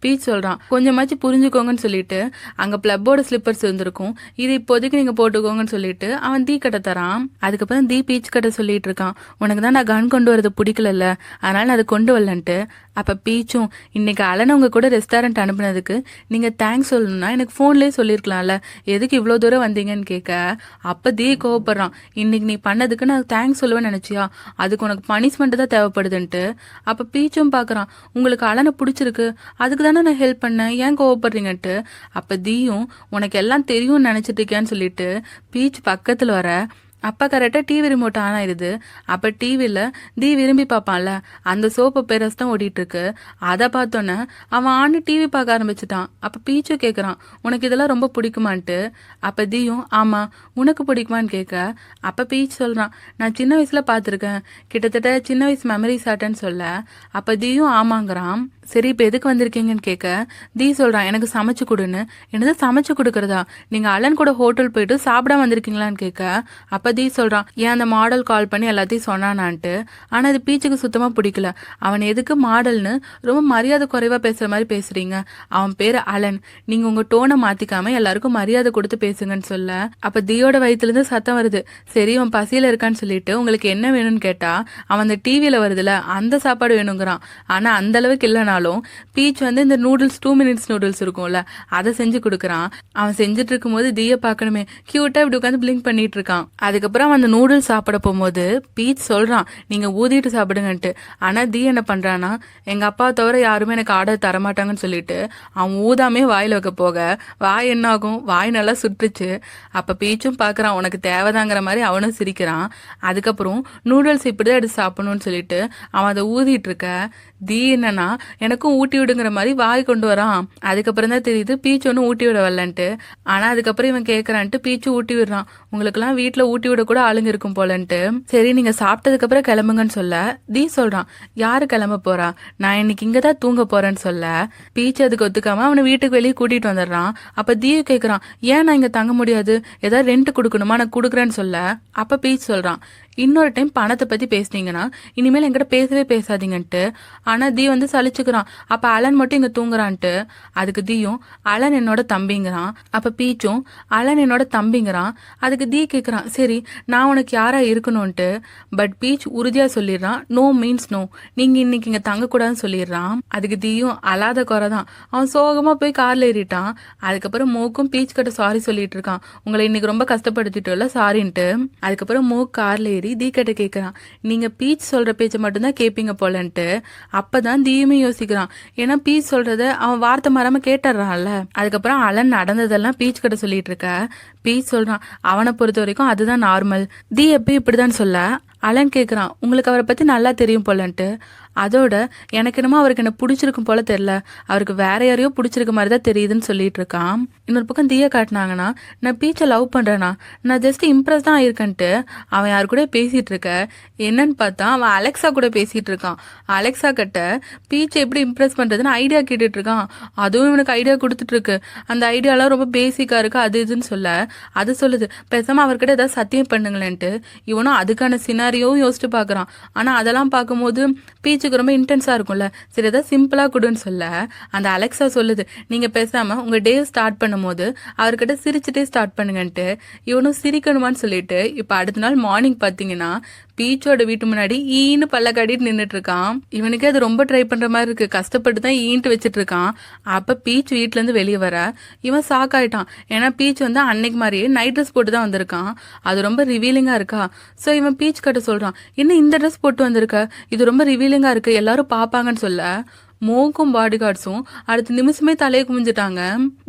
பீச் சொல்கிறான், கொஞ்சமாச்சு புரிஞ்சுக்கோங்கன்னு சொல்லிட்டு அங்கே பிளப்போட ஸ்லிப்பர்ஸ் இருந்திருக்கும், இது இப்போதைக்கு நீங்கள் போட்டுக்கோங்கன்னு சொல்லிட்டு அவன் தீ கட்ட தரான். அதுக்கப்புறம் தீ பீச் கட்ட சொல்லிட்டு இருக்கான், உனக்கு தான் நான் கன் கொண்டு வரது பிடிக்கலல்ல, அதனால நான் அதை கொண்டு வரலன்ட்டு. அப்போ பீச்சும், இன்னைக்கு அலனை உங்க கூட ரெஸ்டாரண்ட் அனுப்புனதுக்கு நீங்கள் தேங்க்ஸ் சொல்லணும்னா எனக்கு ஃபோன்லேயே சொல்லியிருக்கலாம்ல, எதுக்கு இவ்வளோ தூரம் வந்தீங்கன்னு கேட்க, அப்போ தீ கோவப்படுறான், இன்னைக்கு நீ பண்ணதுக்கு நான் தேங்க்ஸ் சொல்லுவேன்னு நினச்சியா, அதுக்கு உனக்கு பனிஷ்மெண்ட் தான் தேவைப்படுதுன்ட்டு. அப்போ பீச்சும் பார்க்குறான், உங்களுக்கு அலனை பிடிச்சிருக்கு, அதுக்கு தானே நான் ஹெல்ப் பண்ணேன், ஏன் கோவப்படுறீங்கன்ட்டு. அப்போ தீயும், உனக்கு எல்லாம் தெரியும்னு நினச்சிட்டு இருக்கேன்னு சொல்லிட்டு பீச் பக்கத்தில் வர, அப்போ கரெக்டாக டிவி ரிமோட் ஆன் ஆயிடுது. அப்போ டிவியில் தீ விரும்பி பார்ப்பான்ல, அந்த சோப்பு பேரஸ் தான் ஓடிட்டுருக்கு. அதை பார்த்தோன்னே அவன் ஆண்டு டிவி பார்க்க ஆரம்பிச்சிட்டான். அப்போ பீச்சும் கேட்குறான், உனக்கு இதெல்லாம் ரொம்ப பிடிக்குமான்ட்டு. அப்போ தீயும், ஆமாம் உனக்கு பிடிக்குமான்னு கேட்க, அப்போ பீச் சொல்கிறான், நான் சின்ன வயசில் பார்த்துருக்கேன், கிட்டத்தட்ட சின்ன வயசு மெமரிஸ் ஆட்டேன்னு சொல்ல, அப்போ தீயும் ஆமாங்கிறான். சரி இப்போ எதுக்கு வந்திருக்கீங்கன்னு கேட்க, தீ சொல்கிறான், எனக்கு சமைச்சு கொடுன்னு. என்னது சமைச்சு கொடுக்குறதா, நீங்கள் அலன் கூட ஹோட்டல் போயிட்டு சாப்பிடாம வந்திருக்கீங்களான்னு கேட்க, அப்போ தீ சொல்கிறான், ஏன் அந்த மாடல் கால் பண்ணி எல்லாத்தையும் சொன்னானான்ட்டு. ஆனால் அது பீச்சுக்கு சுத்தமாக பிடிக்கல, அவன் எதுக்கு மாடல்னு ரொம்ப மரியாதை குறைவாக பேசுகிற மாதிரி பேசுகிறீங்க, அவன் பேர் அலன், நீங்கள் உங்கள் டோனை மாற்றிக்காமல் எல்லாருக்கும் மரியாதை கொடுத்து பேசுங்கன்னு சொல்ல, அப்போ தீயோட வயிற்றுலேருந்து சத்தம் வருது. சரி அவன் பசியில் இருக்கான்னு சொல்லிட்டு உங்களுக்கு என்ன வேணும்னு கேட்டால், அவன் அந்த டிவியில் வருதுல அந்த சாப்பாடு வேணுங்கிறான். ஆனால் அந்த அளவுக்கு இல்லைனாலும் பீச் வந்து இந்த நூடுல்ஸ் 2 மினிட்ஸ் நூடுல்ஸ் இருக்கும்ல அதை செஞ்சு கொடுக்குறான். அவன் செஞ்சுட்டு இருக்கும்போது தீயை பார்க்கணுமே, கியூட்டாக இப்படி உட்காந்து பிளிங்க் பண்ணிட்டு இருக்கான். அதுக்கப்புறம் அவன் அந்த நூடுல்ஸ் சாப்பிட போகும்போது பீச் சொல்கிறான், நீங்கள் ஊதிட்டு சாப்பிடுங்கன்ட்டு. ஆனால் தீ என்ன பண்ணுறான்னா, எங்கள் அப்பா தவிர யாருமே எனக்கு ஆர்டர் தரமாட்டாங்கன்னு சொல்லிட்டு அவன் ஊதாமே வாயில் வைக்க போக வாய் என்ன ஆகும், வாய் நல்லா சுட்டுச்சு. அப்போ பீச்சும் பார்க்குறான், உனக்கு தேவைதாங்கிற மாதிரி அவனும் சிரிக்கிறான். அதுக்கப்புறம் நூடுல்ஸ் இப்படி தான் எடுத்து சாப்பிடணும்னு சொல்லிட்டு அவன் அதை ஊதிட்டு இருக்க, தீ என்னன்னா எனக்கும் ஊட்டி விடுங்கிற மாதிரி வாய் கொண்டு வரான். அதுக்கப்புறம் தான் தெரியுது பீச் ஒன்றும் ஊட்டி விட வரலன்ட்டு. ஆனால் அதுக்கப்புறம் இவன் கேட்குறான்ட்டு பீச்சு ஊட்டி விடுறான், உங்களுக்குலாம் வீட்டில் ஊட்டி விட கூட ஆளுங்க இருக்கும் போலன்ட்டு. சரி நீங்கள் சாப்பிட்டதுக்கப்புறம் கிளம்புங்கன்னு சொல்ல, தீ சொல்கிறான், யாரு கிளம்ப போறா, நான் இன்னைக்கு இங்கே தான் தூங்க போறேன்னு சொல்ல, பீச் அதுக்கு ஒத்துக்காம அவனை வீட்டுக்கு வெளியே கூட்டிகிட்டு வந்துடுறான். அப்போ தீயை கேட்குறான், ஏன் நான் இங்கே தங்க முடியாது, ஏதாவது ரெண்ட் கொடுக்கணுமா, நான் கொடுக்குறேன்னு சொல்ல, அப்போ பீச் சொல்கிறான், இன்னொரு டைம் பணத்தை பற்றி பேசுனீங்கன்னா இனிமேல் என்கிட்ட பேசவே பேசாதீங்கன்ட்டு. ஆனால் தீ வந்து சலிச்சுக்கிறான், அப்போ அலன் மட்டும் இங்கே தூங்குறான்ட்டு. அதுக்கு தீயும், அலன் என்னோட தம்பிங்கிறான். அப்போ பீச்சும், அலன் என்னோட தம்பிங்கிறான். அதுக்கு தீ கேட்குறான், சரி நான் உனக்கு யாராக இருக்கணும்ன்ட்டு. பட் பீச் உறுதியாக சொல்லிடுறான், நோ மீன்ஸ் நோ, நீங்கள் இன்னைக்கு இங்கே தங்கக்கூடாதுன்னு சொல்லிடுறான். அதுக்கு தீயும் அழாத குறை தான். அவன் சோகமாக போய் காரில் ஏறிட்டான். அதுக்கப்புறம் மூக்கும் பீச் கிட்ட சாரி சொல்லிட்டு இருக்கான், உங்களை இன்னைக்கு ரொம்ப கஷ்டப்படுத்திட்டோம்ல சாரின்ட்டு. அதுக்கப்புறம் மூக் காரில் ஏறி தீ கிட்ட கேட்குறான், நீங்கள் பீச் சொல்கிற பேச்சை மட்டும்தான் கேட்பீங்க போலன்ட்டு. அப்போ தான் தீயுமே யோசிக்கிறான், ஏன்னா பீச் சொல்கிறத அவன் வார்த்தை மாறாமல் கேட்டுறான்ல. அதுக்கப்புறம் அலன் நடந்ததெல்லாம் பீச் கிட்ட சொல்லிட்டு இருக்க. பீச் சொல்கிறான், அவனை பொறுத்த வரைக்கும் அதுதான் நார்மல். தீ எப்பயும் இப்படி தான் சொல்ல. அலன் கேட்குறான், உங்களுக்கு அவரை பற்றி நல்லா தெரியும் போலன்ட்டு. அதோட எனக்கு என்னமோ அவருக்கு என்ன பிடிச்சிருக்கும் போல தெரில, அவருக்கு வேற யாரையோ பிடிச்சிருக்க மாதிரி தான் தெரியுதுன்னு சொல்லிட்டு இருக்கான். இன்னொரு பக்கம் தீயை காட்டினாங்கன்னா, நான் பீச்சை லவ் பண்ணுறேன்னா, நான் ஜஸ்ட் இம்ப்ரெஸ் தான் ஆயிருக்கேன்ட்டு அவன் யாரு கூட பேசிகிட்டு இருக்க. என்னன்னு பார்த்தா அவன் அலெக்ஸா கூட பேசிகிட்டு இருக்கான். அலெக்ஸா கிட்ட பீச்சை எப்படி இம்ப்ரெஸ் பண்ணுறதுன்னு ஐடியா கேட்டுட்டு இருக்கான். அதுவும் இவனுக்கு ஐடியா கொடுத்துட்ருக்கு. அந்த ஐடியாலாம் ரொம்ப பேசிக்காக இருக்குது, அது இதுன்னு சொல்ல. அது சொல்லுது, பேசாமல் அவர்கிட்ட ஏதாவது சத்தியம் பண்ணுங்களேன்ட்டு. இவனும் அதுக்கான சினாரியோவும் யோசிச்சு பார்க்குறான். ஆனால் அதெல்லாம் பார்க்கும்போது பீச்சுக்கு ரொம்ப இன்டென்ஸாக இருக்கும்ல, சரி ஏதாவது சிம்பிளாக கொடுன்னு சொல்ல. அந்த அலெக்ஸா சொல்லுது, நீங்கள் பேசாமல் உங்கள் டே ஸ்டார்ட் பண்ணும்போது அவர்கிட்ட சிரிச்சுட்டே ஸ்டார்ட் பண்ணுங்கன்ட்டு. இவனும் சிரிக்கணுமான்னு சொல்லிட்டு இப்போ அடுத்த நாள் மார்னிங் பார்த்தீங்கன்னா பீச்சோட வீட்டு முன்னாடி ஈன்னு பல்ல காட்டிட்டு நின்றுட்டு இருக்கான். இவனுக்கே அது ரொம்ப ட்ரை பண்ற மாதிரி இருக்கு, கஷ்டப்பட்டு தான் ஈன்ட்டு வச்சுட்டு இருக்கான். அப்ப பீச் வீட்டுல இருந்து வெளியே வர இவன் ஷாக் ஆயிட்டான். ஏன்னா பீச் வந்து அன்னைக்கு மாதிரியே நைட் ட்ரெஸ் போட்டு தான் வந்திருக்கான். அது ரொம்ப ரிவீலிங்கா இருக்கா. ஸோ இவன் பீச் கிட்ட சொல்றான், என்ன இந்த ட்ரெஸ் போட்டு வந்திருக்க, இது ரொம்ப ரிவீலிங்கா இருக்கு, எல்லாரும் பாப்பாங்கன்னு சொல்ல. மோக்கும் பாடி கார்ட்ஸும் அடுத்த நிமிஷமே தலையை குமிஞ்சிட்டாங்க.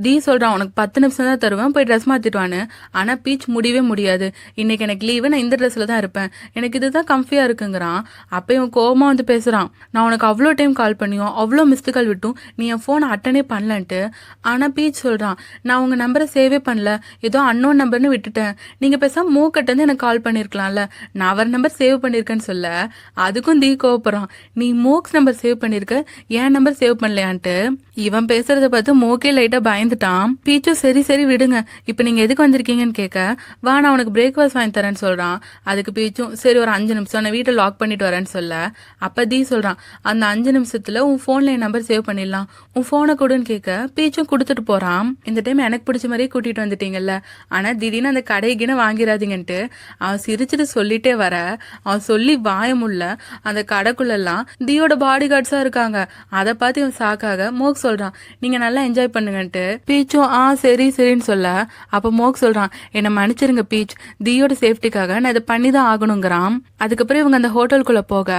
தீ சொல்றான், உனக்கு 10 நிமிஷம் தான் தருவேன், போய் ட்ரெஸ் மாத்திட்டுவான்னு. ஆனா பீச் முடியவே முடியாது, இன்னைக்கு எனக்கு லீவு, நான் இந்த ட்ரெஸ்ல தான் இருப்பேன், எனக்கு இதுதான் கம்ஃபியா இருக்குங்கிறான். அப்ப இவன் கோபமா வந்து பேசுறான், நான் உனக்கு அவ்வளோ டைம் கால் பண்ணியும் அவ்வளோ மிஸ்டு கால் விட்டும் நீ என் ஃபோனை அட்டனே பண்ணலன்ட்டு. ஆனா பீச் சொல்றான், நான் உங்க நம்பரை சேவே பண்ணல, ஏதோ அன்னோன் நம்பர்னு விட்டுட்டேன், நீங்க பேசாம மூக்கிட்ட வந்து எனக்கு கால் பண்ணிருக்கலாம்ல, நான் அவர் நம்பர் சேவ் பண்ணிருக்கேன்னு சொல்ல. அதுக்கும் தீ கோவப்படுறான், நீ மோக்ஸ் நம்பர் சேவ் பண்ணிருக்க, என் நம்பர் சேவ் பண்ணலையான்ட்டு. இவன் பேசுறத பார்த்து மோக்கே லைட்டா பயந்துட்டான். பீச்சும் சரி சரி விடுங்க, இப்ப நீங்க எதுக்கு வந்திருக்கீங்கன்னு கேட்க, வா நான் உனக்கு பிரேக்ஃபாஸ்ட் வாங்கி தரேன்னு சொல்றான். அதுக்கு பீச்சும் சரி ஒரு 5 நிமிஷம் நான் வீட்டை லாக் பண்ணிட்டு வரேன்னு சொல்ல. அப்ப தீ சொல்றான், அந்த 5 நிமிஷத்துல உன் போன்ல என் நம்பர் சேவ் பண்ணிடலாம், உன் போனை கொடுன்னு கேட்க பீச்சும் கொடுத்துட்டு போறான். இந்த டைம் எனக்கு பிடிச்ச மாதிரியே கூட்டிட்டு வந்துட்டீங்கல்ல, ஆனா திடீர்னு அந்த கடைக்குன்னு வாங்கிடாதீங்கன்ட்டு அவன் சிரிச்சுட்டு சொல்லிட்டே வர, அவன் சொல்லி வாயமுள்ள அந்த கடைக்குள்ளெல்லாம் தீயோட பாடி கார்ட்ஸா இருக்காங்க. அதை பார்த்து இவன் சாக்காக மோக் சொல்றான், நீங்க நல்லா என்ஜாய் பண்ணுங்கன்ட்டு. பீச்சும் சரி சரின்னு சொல்ல. அப்ப மோக் சொல்றான், என்னை மன்னிச்சிருங்க பீச், தீயோட சேஃப்டிக்காக நான் இதை பண்ணிதான் ஆகணுங்கிறான். அதுக்கப்புறம் இவங்க அந்த ஹோட்டலுக்குள்ள போக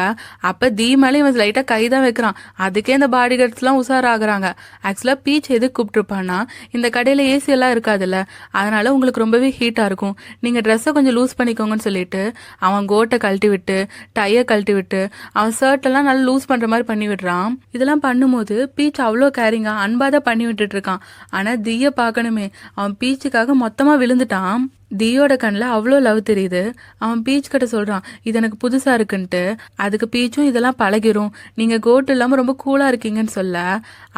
அப்ப தீ மேலே இவன் லைட்டா கைதான் வைக்கிறான். அதுக்கே இந்த பாடி கார்ட்ஸ் எல்லாம் உஷாராகிறாங்க. ஆக்சுவலா பீச் எதுக்கு கூப்பிட்டுருப்பான்னா, இந்த கடையில ஏசி எல்லாம் இருக்காதுல்ல, அதனால உங்களுக்கு ரொம்பவே ஹீட்டா இருக்கும், நீங்க ட்ரெஸ்ஸை கொஞ்சம் லூஸ் பண்ணிக்கோங்கன்னு சொல்லிட்டு அவன் கோட்டை கழட்டி விட்டு டைய கழட்டி விட்டு அவன் ஷர்ட் எல்லாம் நல்லா லூஸ் பண்ற மாதிரி பண்ணி விடுறான். இதெல்லாம் பண்ணும்போது பீச் அவ்வளோ கேரிங்கா அன்பாதான் பண்ணி விட்டுட்டு இருக்கான். ஆனா தீய பார்க்கணுமே, அவன் பீச்சுக்காக மொத்தமா விழுந்துட்டான். தீயோட கண்ணில் அவ்வளோ லவ் தெரியுது. அவன் பீச் கிட்ட சொல்றான், இது எனக்கு புதுசா இருக்குன்ட்டு. அதுக்கு பீச்சும் இதெல்லாம் பழகிரும், நீங்க கோட் இல்லாம ரொம்ப கூலா இருக்கீங்கன்னு சொல்ல.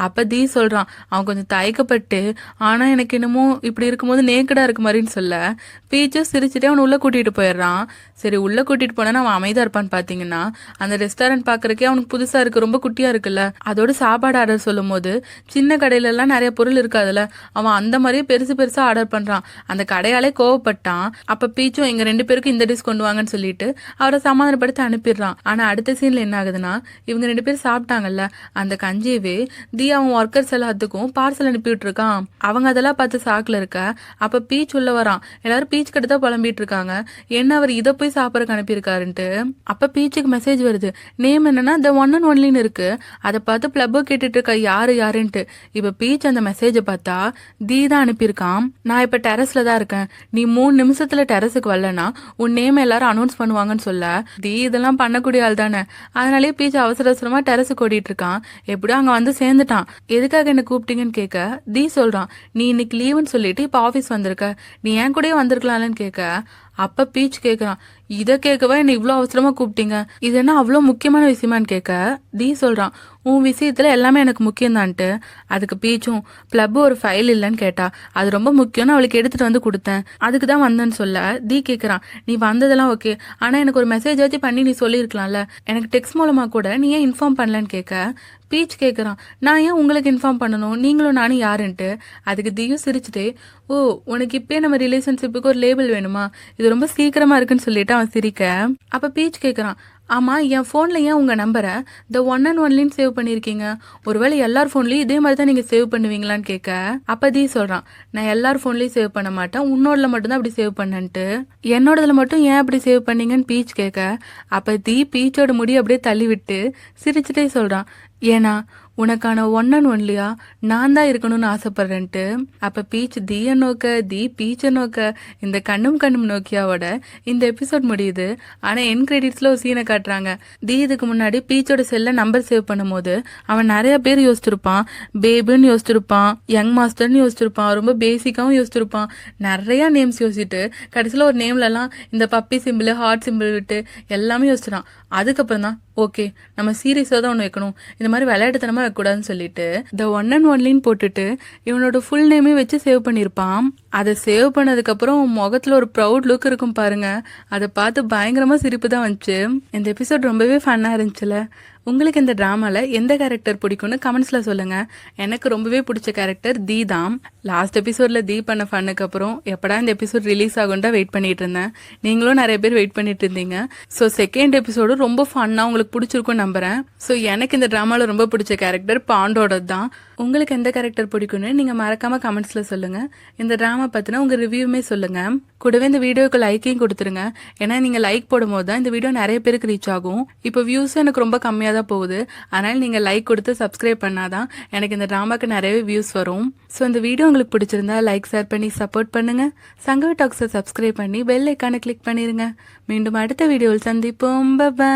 அப்ப தீ சொல்றான், அவன் கொஞ்சம் தயக்கப்பட்டு ஆனா எனக்கு என்னமோ இப்படி இருக்கும்போது நேக்கடா இருக்கு மாதிரின்னு சொல்ல. பீச்சும் சிரிச்சுட்டே அவன் உள்ள கூட்டிட்டு போயிடுறான். சரி உள்ள கூட்டிட்டு போனா அவன் அமைதியா இருப்பான்னு பாத்தீங்கன்னா, அந்த ரெஸ்டாரண்ட் பாக்குறக்கே அவனுக்கு புதுசா இருக்கு, ரொம்ப குட்டியா இருக்குல்ல. அதோட சாப்பாடு ஆர்டர் சொல்லும் போது சின்ன கடையில எல்லாம் நிறைய பொருள் இருக்காதுல்ல, அவன் அந்த மாதிரியே பெருசு பெருசா ஆர்டர் பண்றான். அந்த கடையாலே கோவப்பட்டான். அப்ப பீச்சும் எங்க 2 பேருக்கும் இந்த டிஷ் கொண்டு வாங்கன்னு சொல்லிட்டு அவரை சமாதானப்படுத்தி அனுப்பிடுறான். ஆனா அடுத்த சீன்ல என்ன ஆகுதுன்னா, இவங்க 2 பேரும் சாப்பிட்டாங்கல்ல, அந்த கஞ்சியவே தி அவன் ஒர்க்கர்ஸ் எல்லாத்துக்கும் பார்சல் அனுப்பி விட்டுருக்கான். அவங்க அதெல்லாம் பார்த்து சாக்குல இருக்க. அப்ப பீச் உள்ள வரான். எல்லாரும் பீச் கிட்ட தான் புலம்பிட்டு இருக்காங்க, என்ன அவர் இதை போய் சாப்பிடறக்கு அனுப்பியிருக்காருன்ட்டு. அப்ப பீச்சுக்கு மெசேஜ் வருது, நேம் என்னன்னா த ஒன் அண்ட் ஒன்லின்னு இருக்கு. அதை பார்த்து பிளப்போ கேட்டுட்டு இருக்கா யாரு யாருன்ட்டு. இப்ப பீச் அந்த மெசேஜை பார்த்தா தி தான் அனுப்பியிருக்கான். நான் இப்ப டெரஸ்ல தான் இருக்கேன், நீ 3 நிமிஷத்துல டெரஸுக்கு வரலன்னா உன் நேம் எல்லாரும் அனௌன்ஸ் பண்ணுவாங்கன்னு சொல்ல. தி இதெல்லாம் பண்ணக்கூடிய ஆள் தானே, அதனாலேயே பீச் அவசர அவசரமா டெரஸுக்கு ஓடிட்டு இருக்கான். எப்படியோ அங்க வந்து சேர்ந்துட்டான். எதுக்காக என்ன கூப்பிட்டீங்கன்னு கேட்க தி சொல்றான், நீ இன்னைக்கு லீவுன்னு சொல்லிட்டு இப்ப ஆபீஸ் வந்திருக்க, நீ என் கூடயே வந்திருக்கலாம்னு கேட்க. அப்ப பீச் கேக்குறான், இதை கேட்கவா என்ன இவ்வளோ அவசரமா கூப்பிட்டீங்க, இது என்ன அவ்வளோ முக்கியமான விஷயமான்னு கேட்க. தி சொல்றான், உன் விஷயத்துல எல்லாமே எனக்கு முக்கியம்தான்ட்டு. அதுக்கு பீச்சும், கிளப் ஒரு ஃபைல் இல்லைன்னு கேட்டா, அது ரொம்ப முக்கியம்னு அவளுக்கு எடுத்துட்டு வந்து கொடுத்தேன், அதுக்கு தான் வந்தேன்னு சொல்ல. தி கேட்குறான், நீ வந்ததெல்லாம் ஓகே, ஆனா எனக்கு ஒரு மெசேஜ் ஆச்சு பண்ணி நீ சொல்லியிருக்கலாம்ல, எனக்கு டெக்ஸ்ட் மூலமா கூட நீ ஏன் இன்ஃபார்ம் பண்ணலன்னு கேட்க. பீச் கேட்குறான், நான் ஏன் உங்களுக்கு இன்ஃபார்ம் பண்ணணும், நீங்களும் நானும் யாருன்ட்டு. அதுக்கு தியும் சிரிச்சுட்டே, ஓ உனக்கு இப்பே நம்ம ரிலேஷன்ஷிப்புக்கு ஒரு லேபிள் வேணுமா, இது ரொம்ப சீக்கிரமா இருக்குன்னு சொல்லிட்டு அவன் சிரிக்க. அப்ப பீச் கேட்குறான், ஆமாம், என் ஃபோனில் ஏன் உங்கள் நம்பரை த ஒன் அண்ட் ஒன்லின்னு சேவ் பண்ணியிருக்கீங்க? ஒருவேளை எல்லார் ஃபோன்லேயும் இதே மாதிரி தான் நீங்கள் சேவ் பண்ணுவீங்களான்னு கேட்க, அப்போ தீ சொல்கிறான், நான் எல்லார் ஃபோன்லேயும் சேவ் பண்ண மாட்டேன், உன்னோடல மட்டும்தான் அப்படி சேவ் பண்ணன்ட்டு. என்னோடதுல மட்டும் ஏன் அப்படி சேவ் பண்ணீங்கன்னு பீச் கேட்க, அப்போ தீ பீச்சோட முடி அப்படியே தள்ளி விட்டு சிரிச்சுட்டே சொல்கிறான், ஏன்னா உனக்கான ஒன் அண்ட் ஒன்லியா நான் தான் இருக்கணும்னு ஆசைப்படுறேன்ட்டு. அப்போ பீச் தீயை நோக்க, தீ பீச்சை நோக்க, இந்த கண்ணும் கண்ணும் நோக்கியாவோட இந்த எபிசோட் முடியுது. ஆனால் என் கிரெடிட்ஸில் ஒரு சீனை காட்டுறாங்க. தீ இதுக்கு முன்னாடி பீச்சோட செல்ல நம்பர் சேவ் பண்ணும்போது அவன் நிறைய பேர் யோசிச்சிருப்பான். பேபுன்னு யோசிச்சிருப்பான், யங் மாஸ்டர்னு யோசிச்சிருப்பான், ரொம்ப பேசிக்காகவும் யோசிச்சிருப்பான். நிறையா நேம்ஸ் யோசிச்சுட்டு கடைசியில் ஒரு நேம்லலாம் இந்த பப்பி சிம்பிள், ஹார்ட் சிம்பிள் விட்டு எல்லாமே யோசிச்சிடான். அதுக்கப்புறம் தான் ஓகே நம்ம சீரியஸாக தான் ஒன்று வைக்கணும், இந்த மாதிரி விளையாட்டுத்தனமாக வைக்கக்கூடாதுன்னு சொல்லிட்டு த ஒன் அண்ட் ஒன்லின்னு போட்டுட்டு இவனோட ஃபுல் நேமே வச்சு சேவ் பண்ணியிருப்பான். அதை சேவ் பண்ணதுக்கப்புறம் முகத்தில் ஒரு ப்ரௌட் லுக் இருக்கும் பாருங்க. அதை பார்த்து பயங்கரமாக சிரிப்பு தான் வந்துச்சு. இந்த எபிசோட் ரொம்பவே ஃபன்னாக இருந்துச்சுல. உங்களுக்கு இந்த ட்ராமாவில் எந்த கேரக்டர் பிடிக்கும்னு கமெண்ட்ஸில் சொல்லுங்கள். எனக்கு ரொம்பவே பிடிச்ச கேரக்டர் தீ தான். லாஸ்ட் எபிசோடில் தீ பண்ண ஃபன்னுக்கு அப்புறம் எப்படா இந்த எபிசோட் ரிலீஸ் ஆகும்டா வெயிட் பண்ணிட்டு இருந்தேன். நீங்களும் நிறைய பேர் வெயிட் பண்ணிட்டு இருந்தீங்க. ஸோ செகண்ட் எபிசோடு ரொம்ப ஃபன்னாக உங்களுக்கு பிடிச்சிருக்கும் நம்புகிறேன். ஸோ எனக்கு இந்த ட்ராமாவில் ரொம்ப பிடிச்ச கேரக்டர் பாண்டோடது தான். உங்களுக்கு எந்த கேரக்டர் பிடிக்கும்னு நீங்கள் மறக்காமல் கமெண்ட்ஸில் சொல்லுங்கள். இந்த ட்ராமா பற்றின உங்கள் ரிவ்யூமே சொல்லுங்கள். கூடவே இந்த வீடியோவுக்கு லைக்கையும் கொடுத்துருங்க. ஏன்னா நீங்கள் லைக் போடும்போது தான் இந்த வீடியோ நிறைய பேருக்கு ரீச் ஆகும். இப்போ வியூஸும் எனக்கு ரொம்ப கம்மியாக தான் போகுது. அதனால் நீங்கள் லைக் கொடுத்து சப்ஸ்கிரைப் பண்ணாதான் எனக்கு இந்த ட்ராமாக்கு நிறையவே வியூஸ் வரும். ஸோ இந்த வீடியோ உங்களுக்கு பிடிச்சிருந்தா லைக், ஷேர் பண்ணி சப்போர்ட் பண்ணுங்கள். சங்கவி டாக்ஸை சப்ஸ்கிரைப் பண்ணி பெல் ஐக்கானை கிளிக் பண்ணிடுங்க. மீண்டும் அடுத்த வீடியோவில் சந்திப்போம். பை.